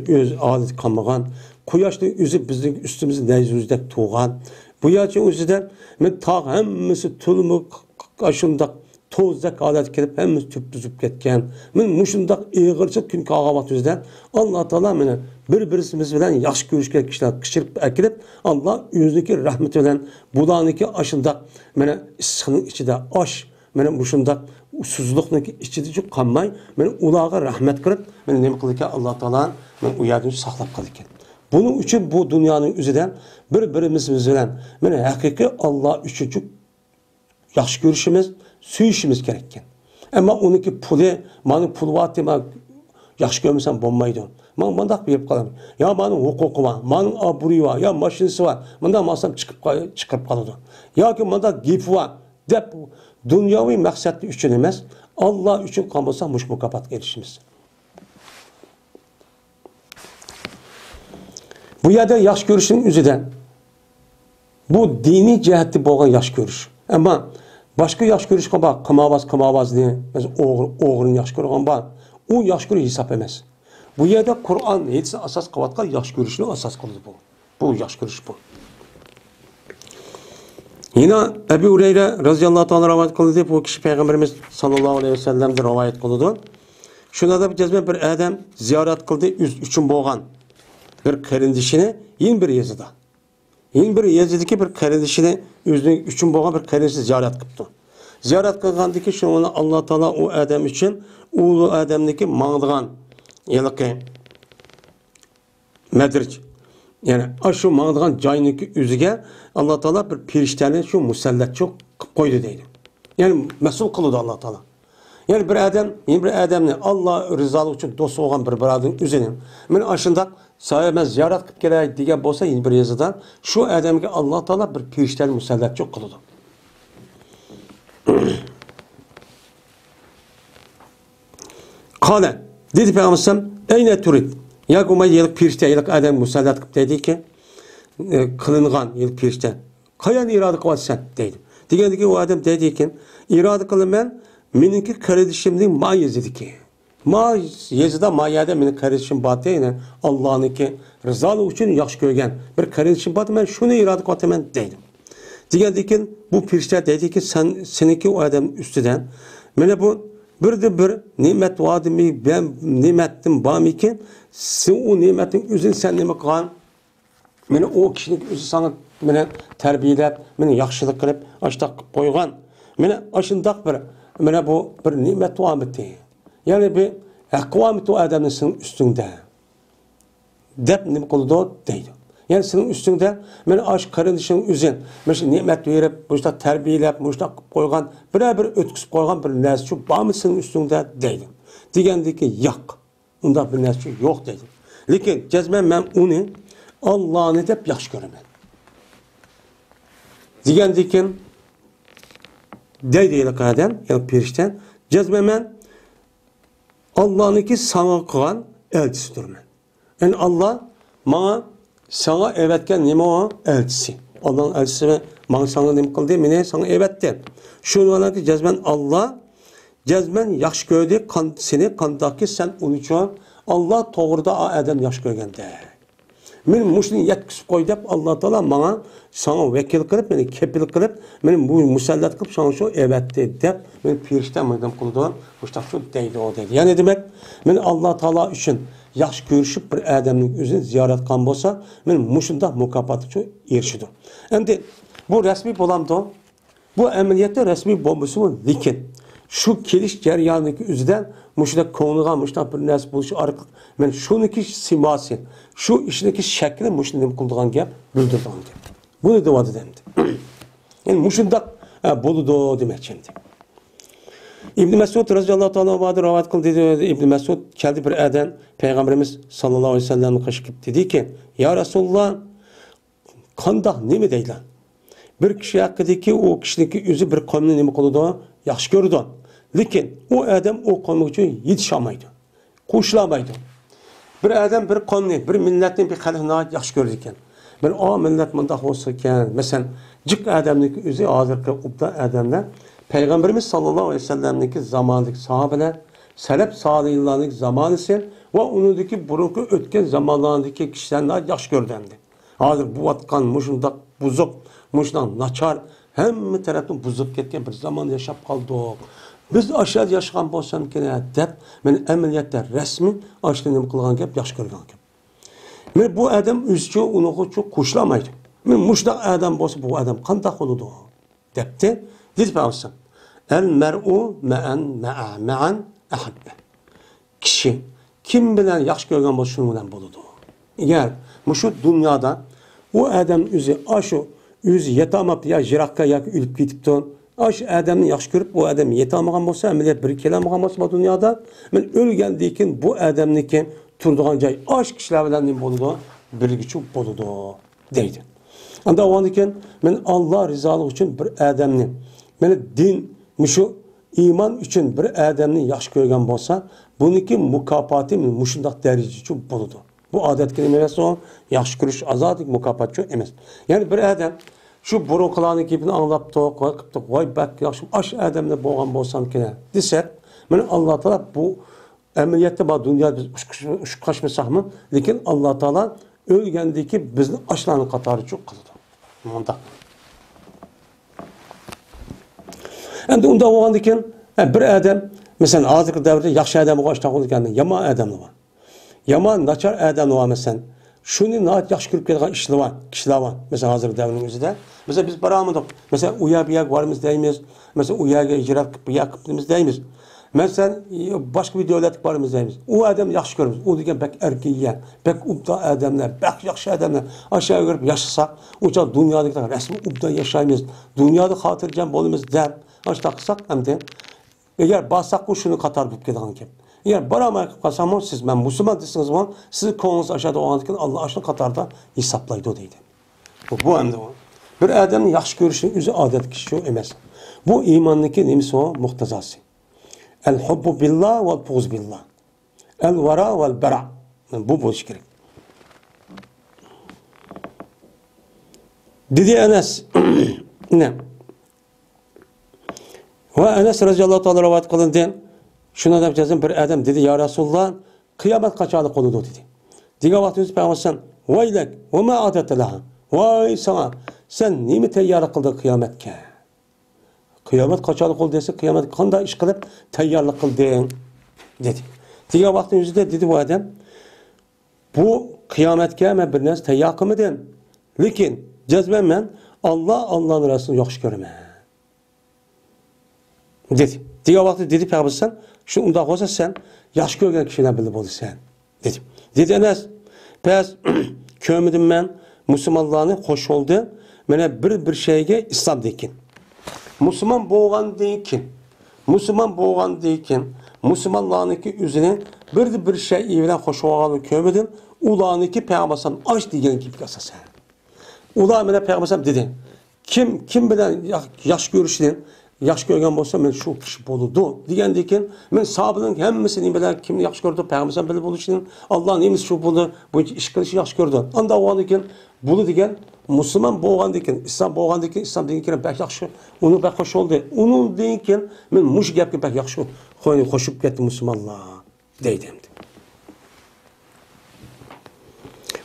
[SPEAKER 1] öz adet kalmagan. Kuyaşlı üzü bizim üstümüzü neyzüzde tuğan. Bu yaşın üzüden men tağ hemmisi tulmu kaşındak tozdak adet kelip hemmisi tüp düzüp ketken. Men muşundak iğirçik gün kağavat üzüden Allah Teala meni birbirimiz bilen yaxşı görüşken kişiler kışırıp ekilip Allah yüzdeki rahmeti bilen budaniki aşındak meni ısının içinde aş meni muşundak usuzluqniki içinde çok kanmay meni ulağa rahmet kırıp meni nemi kılırken Allah Teala meni uyardığını saklap kalırken. Bunun için bu dünyanın üzerinden birbirimiz bilen yani hakiki Allah üçün yaxşı görüşümüz, suyuşumuz gerekken. Ama onunki pulu, mani pul vatı yaxşı görmesen bulmaydı. Men mundaq berib qolaman. Ya mening huquqim var, mening obro'yim var, ya mashinasi var. Mundaq masam chiqib qoladi. Yoki mundaq gepi var deb dunyoviy maqsad uchun emas, Alloh uchun qilgan bo'lsa, mush mukofotga erishimiz. Bu yerda yaxshi ko'rishning o'zidan bu diniy jihatda bo'lgan yaxshi ko'rish. Ammo boshqa yaxshi ko'rishga bor, qimovozni, o'g'rini yaxshi ko'rgan bor. U yaxshi ko'rish hisob emas. Bu yerda Qur'on aytsa asos qilayotgan yaxshi ko'rishni asos qildi bu. Bu yaxshi ko'rish bu. Yine Ebu Hureyre radıyallahu ta'ala rivayet kıldı. Bu kişi Peygamberimiz sallallahu aleyhi ve sellem'de rivayet kıldı. Şuna da bir cezme bir adam ziyaret kıldı. Üçün boğan bir karindişini yine bir yazıda. Yine bir yazıdaki bir karindişini üçün boğan bir karindişini ziyaret kıldı. Ziyaret kılgandı ki şuna Allah Teala o adam için ulu adamdaki mağdığan yılıkı medriç. Yani şu mağdığan cayniki üzüge Allah Teala bir pirişteni şu musallat çok koydu deydi. Yani mesul kılıdı Allah Teala. Yani bir adam, yeni bir adamni Allah rızalığı için dost olan bir adamın üzerine. Ben aşında sahibi ben ziyaret kılıp gerek diye bolsa yeni bir yazıdan şu adamı Allah Teala bir pirişteni musallat çok kılıdı. Kale dedi Peygamber eyne turid. Ya kuma yılık pirişte yılık adam musallat kılıp dedi ki kılıngan yılık pirişte. Kayan irade kıvatsan dedi. Degende ki o adam dedi ki irade kılın ben meniki kardeşimning ma yazidi ki. Ma yazida ma yada mening kardeşim batı yani Allah'nınki rızalığı için yaxşı ko'rgan bir kardeşim batı ben şunu irade kıvataman dedi. Degende ki bu pirişte dedi ki seninki o adam üstüden mene bu bir nimet vadimi ben nimetim bamikin sen o nimetin üzün sen nime kılan meni o kişinin üzü sana meni terbiyelep meni yaxşılık kılıp aştak koygan meni aşındak meni bu bir nimet vameti yani bir akvamet o adamın senin üstünde dep nime kıldı deydi. Yani senin üstünde meni aş kardeşinin üzün mesela nimet verip bu terbiyelep bu koygan bir ötküsüp koygan bir nersi şu bağımı senin üstünde deydi. Digendi ki yak. Onda bir nersi yok deydi. Lakin cezmen ben onu Allah'ını dep yaxşı göremem. Digendi ki deydi yılıq adam, yılıq pirişten cezmen ben Allah'ını ki sana kılan elçisidir ben. Yani Allah bana sana evetken nime o elçisi. Allah'ın elçisi ve bana sana nime kıldı, mene sana evetti. Şunu var ki cezmen Allah, cezmen yaxşı gördü seni kandaki sen onun için Allah doğruda adam yaxşı görgende. Men muşunu yetkisip koy dep Allah Teala bana sana vekil kılıp, beni kepil kılıp, benim bu musallat kılıp sana şu evetti dep, ben pirişten mıydam kıldı, muştak şu deydi o deydi. Yani demek, ben Allah Teala için yaxşı görüşüp bir adamın üzerine ziyaret kan bolsa, men muşunda mukafat için erişidim. Endi bu resmi bolamdı, bu ameliyatda resmi bombası mı? Lekin şu keliş jarayonidagi o'zidan mushunda ko'ngilga mushunda bir narsa bo'lishi orqali men shuniki simasi, shu ishniki shakli mushunda nima qiladigan gap, bildiradigan gap. Buni deyapti endi. Yani mushunda bo'ladi demoqchi endi. İbn Mesud radıyallahu ta'ala anhu rivayet kıldı dedi. İbn Mesud keldi bir adam Peygamberimiz sallallahu aleyhi ve sellem'e kaşıkıp dedi ki ya Resulullah kandak nemi deydi? Bir kişi hakkındaki o kişideki yüzü bir kavmini nemi kılıdı? Yaxşı gördü. Lakin o adam o kavmi için yetişamaydı. Koşulamaydı. Bir adam bir kavmini, bir milletin bir halini yaxşı gördü iken. Ben o millet mındak olsa iken, mesela cık adamdaki yüzü hazırki ubda adamlar Peygamberimiz sallallahu aleyhi ve sellem'deki zamanındaki sahabeler, selef salihlerindeki zamanısı ve onundaki burunku ötken zamanlarındaki kişilerden yaxşı gördüğümde. Hazır bu vatkan, muşundak, buzuk, muşundan naçar, hem taraftan buzuk ketken bir zaman yaşap kaldık. Biz aşağıda yaşayan bolsam ki dep, men emeliyatta resmi aşağıda nima kılgan gap, yaxşı görgen gap. Men bu adam üzçü, onu çok kuşlamaydı. Men muşdak adam bolsa bu adam qanday oldu depti. Dedi Peygamber. El mer'u ma'an ahabbe. Kişi kim bilen yaxşı görgen bolsa şunu bilen boludu. Eğer şu dünyada o adam üzü aşu üzü yetamap ya jirakka ya ülüp gitipti. Aş adamni yaxşı görüp o adam yetamagan bolsa, ameliyat bir kelamagan bolsa bu dünyada men ölgenden bu adamniki turduğun joy aş kişiler bilan nima boludu? Birgichi boludu deydi. Anda oğandiken men Allah rizalığı için bir adamni, meni din, muşu iman için bir adamni yaxshi ko'rgan bo'lsa, buniki mukofoti mushundaq darajacha bo'ladi. Bu odatga nima emas, o yaxshi ko'rish azodik mukofotchi emas. Ya'ni bir adam shu buruqlarni gapini anglab qilibdi, voy bak yaxshi ash odamni bo'lgan bo'lsam kerak desa, mana Alloh taolo bu amaliyotda bu dunyoda biz ushqashmasakmi, lekin Alloh taolo o'lgandiki bizni ashlarni qatori cho'q qiladi. Mundaq. Endi unda bo'lgandan bir odam, masalan, hozirgi davrda yaxshi odamga o'xshab qolganda, yomon odam bor. Yomon, nachar odam bor masalan. Shuni noat yaxshi ko'rib kelgan kishilar bor. Masalan, hozirgi davrning o'zida, masalan, biz boramiz, masalan, u yerga boramiz deymiz, masalan, u yerga ijro qilib deymiz. Masalan, boshqa bir davlatga boramiz deymiz. U odam yaxshi ko'ramiz. U degan bak erkiya, bak ubda odamlar, bak yaxshi odamlar. Aşağı görüp yaşasak, uca dünyadaki resmi ubda yaşaymayız. Dünyada hatırlayacağım bolumuz der. Aşağı kısak hem de. Eğer bassak bu şunu katar bulup gidelim ki. Eğer baramayıp kalsam siz ben Müslüman desiniz zaman sizin konunuz aşağıda olanken Allah aşağı katarda hesaplaydı o deydi. Bu hem de o. Bir adamın yaxşı görüşünün üzü adet kişi o emez. Bu imandaki nemisi o muhtazası. El hubbu billah vel buğz billah. El vara vel bera. Bu iş gerek. Dedi Enes ne? Ve Enes radıyallahu ta'ala rivayet kılındı. Şuna da yapacağız bir adam dedi ya Resulullah kıyamet kaçalık oldu dedi. Diğer vaktimiz peygamber vaylek ve ma adette laha. Vay sana sen niye mi teyyarlık kıldın kıyametke? Kıyamet kaçalık oldu dese kıyamet kanda iş kılıp teyyarlık kıldın dedi. Diğer vaktimizde dedi bu adam bu kıyametke men bir nas teyyar kılmadım. Lekin cezben men Allah'ın Resulü yaxşı görme. Dedi. Diğer vakti dedi Peygamber şu unda olsa sen yaxşı görgen kişiler bilip olursan dedi. Dedi Enes pes kömüdüm ben Müslümanlarını hoş oldu. Mene bir şeyge İslam deyin. Müslüman boğan deyin. Müslüman boğan deyin. Müslümanlarınki üzerine bir şey evlen hoş olanı kömüdüm. Ulanınki Peygamber aç diyen gibi kasası. Ulan mene Peygamber dedi. Kim bilen yaxşı görüşün yaxşı görgen bolsa men şu kişi boludu degendikin men sahabının hemmesini bilen kimni yaxşı gördü Peygamber bilip boluşun Allah'ın emri şu boldu bu iş kılışı yaxşı gördü. Anda oğandikin bulu degen Müslüman boğandikin İslam boğandikin İslam degenkin pek yaxşı onu pek hoş oldu. Onun degenkin men muş gapga pek yaxşı hoşup ketdi Müslümanlar deydim.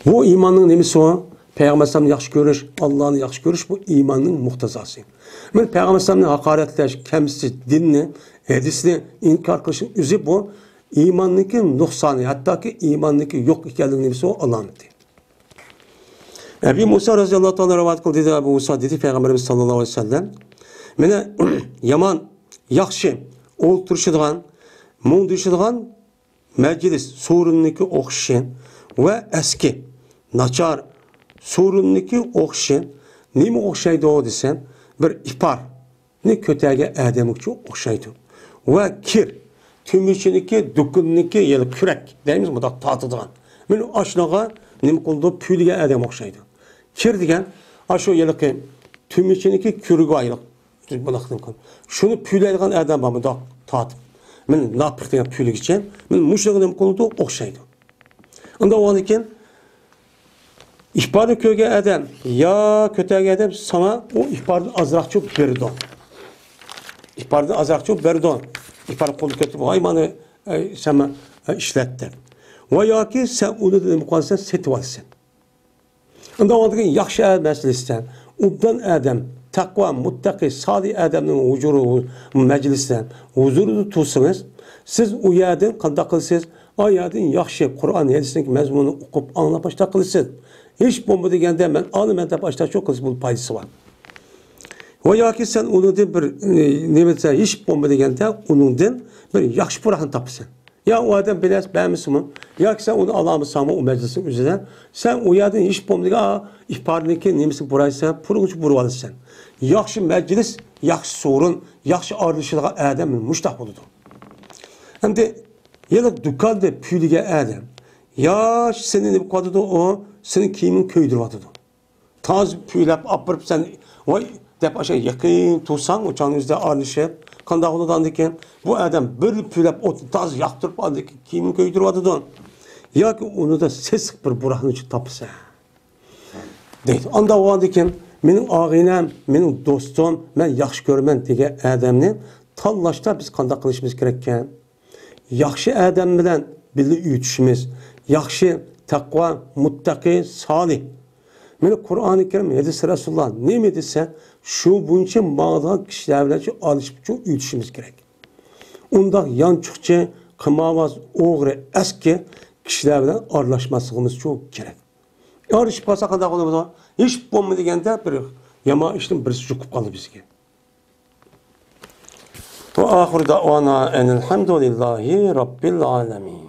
[SPEAKER 1] Bu imanın nemisi o? Peygamber'in yaxşı görüş, Allah'ın yaxşı görüş bu imanın muhtazası. Men Peygamber'in hakaretleş, kemsiz dinni, hadisini inkar kılışın üzü bu imanlıki noksanı, hatta ki imanlıki yok ikenliğinin nemisi o alameti. Ebu Musa radıyallahu ta'ala rivayet kıldı dedi Ebu Musa dedi Peygamberimiz sallallahu aleyhi ve sellem. Mene yaman, yaxşı, olturuşuduğun, muğduşuduğun meclis, sorunluki okşin ve eski, naçar, sorunluki okşin, neymi okşaydı o desen, bir ipar, ne kötege adamıkçı okşaydı. Ve kir, tümüçünüki, dukunniki, yeli kürek, deyimiz mi da tatıdığın. Men aşnağa, neymi kuldu, pülige adam okşaydı. Kir degen, aşo yeli ki, tümüçünüki kürüge ayılık. Şunu püyleydiğin adam var mı da tatıp. Men napırtıya püylük için, men muşlağı neymi kuldu, okşaydı. Onda o an iken, İhbarı köge adam ya kötege adam sana o ihbarı azrakçı berdi. İhbarı azrakçı berdi. İhbarı kolu kötü bu hayvanı sana işletti. Ve ya ki sen onu dedim konuşsan setvalsın. Onda o dedim yaxşı meselesinden ubdan adam takva muttaki salih adamın huzuru meclisten huzuru tutsanız siz o yerden kanda kılsınız o yerden yaxşı Kur'an hadisindeki mezmunu okup anlamışta kılsınız. Hiç bomba degende ben alimende başta çok az bul paydası var. Ve ya ki sen onun bir nimetsen hiç bomba degende onun bir yaxşı bırakın tapısın. Ya o adam biraz beğenmişsin ya ki sen onu alamışsan o meclisin üzerine sen o yerden hiç bomba degende ihbarındaki nimetsin buraysa pırıncı burvalısın. Yaxşı meclis, yaxşı sorun, yaxşı ardışılığa adamın müştah buludu. Hem de yalak dükkanda pülige adam Ya seni ne bu kadar o senin kimin köydür vatıdı. Taz püylep apırıp sen vay dep aşağı yakın tursan o canınızda arnışıp kanda onudan diken bu adam böyle püylep o taz yaktırıp aldı ki kimin köydür vatıdı. Ya ki onu da ses bir buranın için tapısa. Deydi. Anda o diken benim ağinem, benim dostum, ben yaxşı görmem diye adamni tanlaşta biz kanda kılışımız gerekken. Yaxşı adam bilen birlikte uyutuşumuz, yaxşı takva, muttaki, salih. Meni Kur'an-ı Kerim hadis Resulullah ne mi dese şu bunun için bağlı kişilerle alışıp uyutuşumuz gerek. Onda yançıkçı, kımavaz, oğru, eski kişilerle arlaşmasımız çok gerek. Arışıp kalsa kadar olur. Hiç bomba degende bir yama işin birisi çıkıp kaldı bizge. Ve ahir davana enelhamdülillahi rabbil alemin.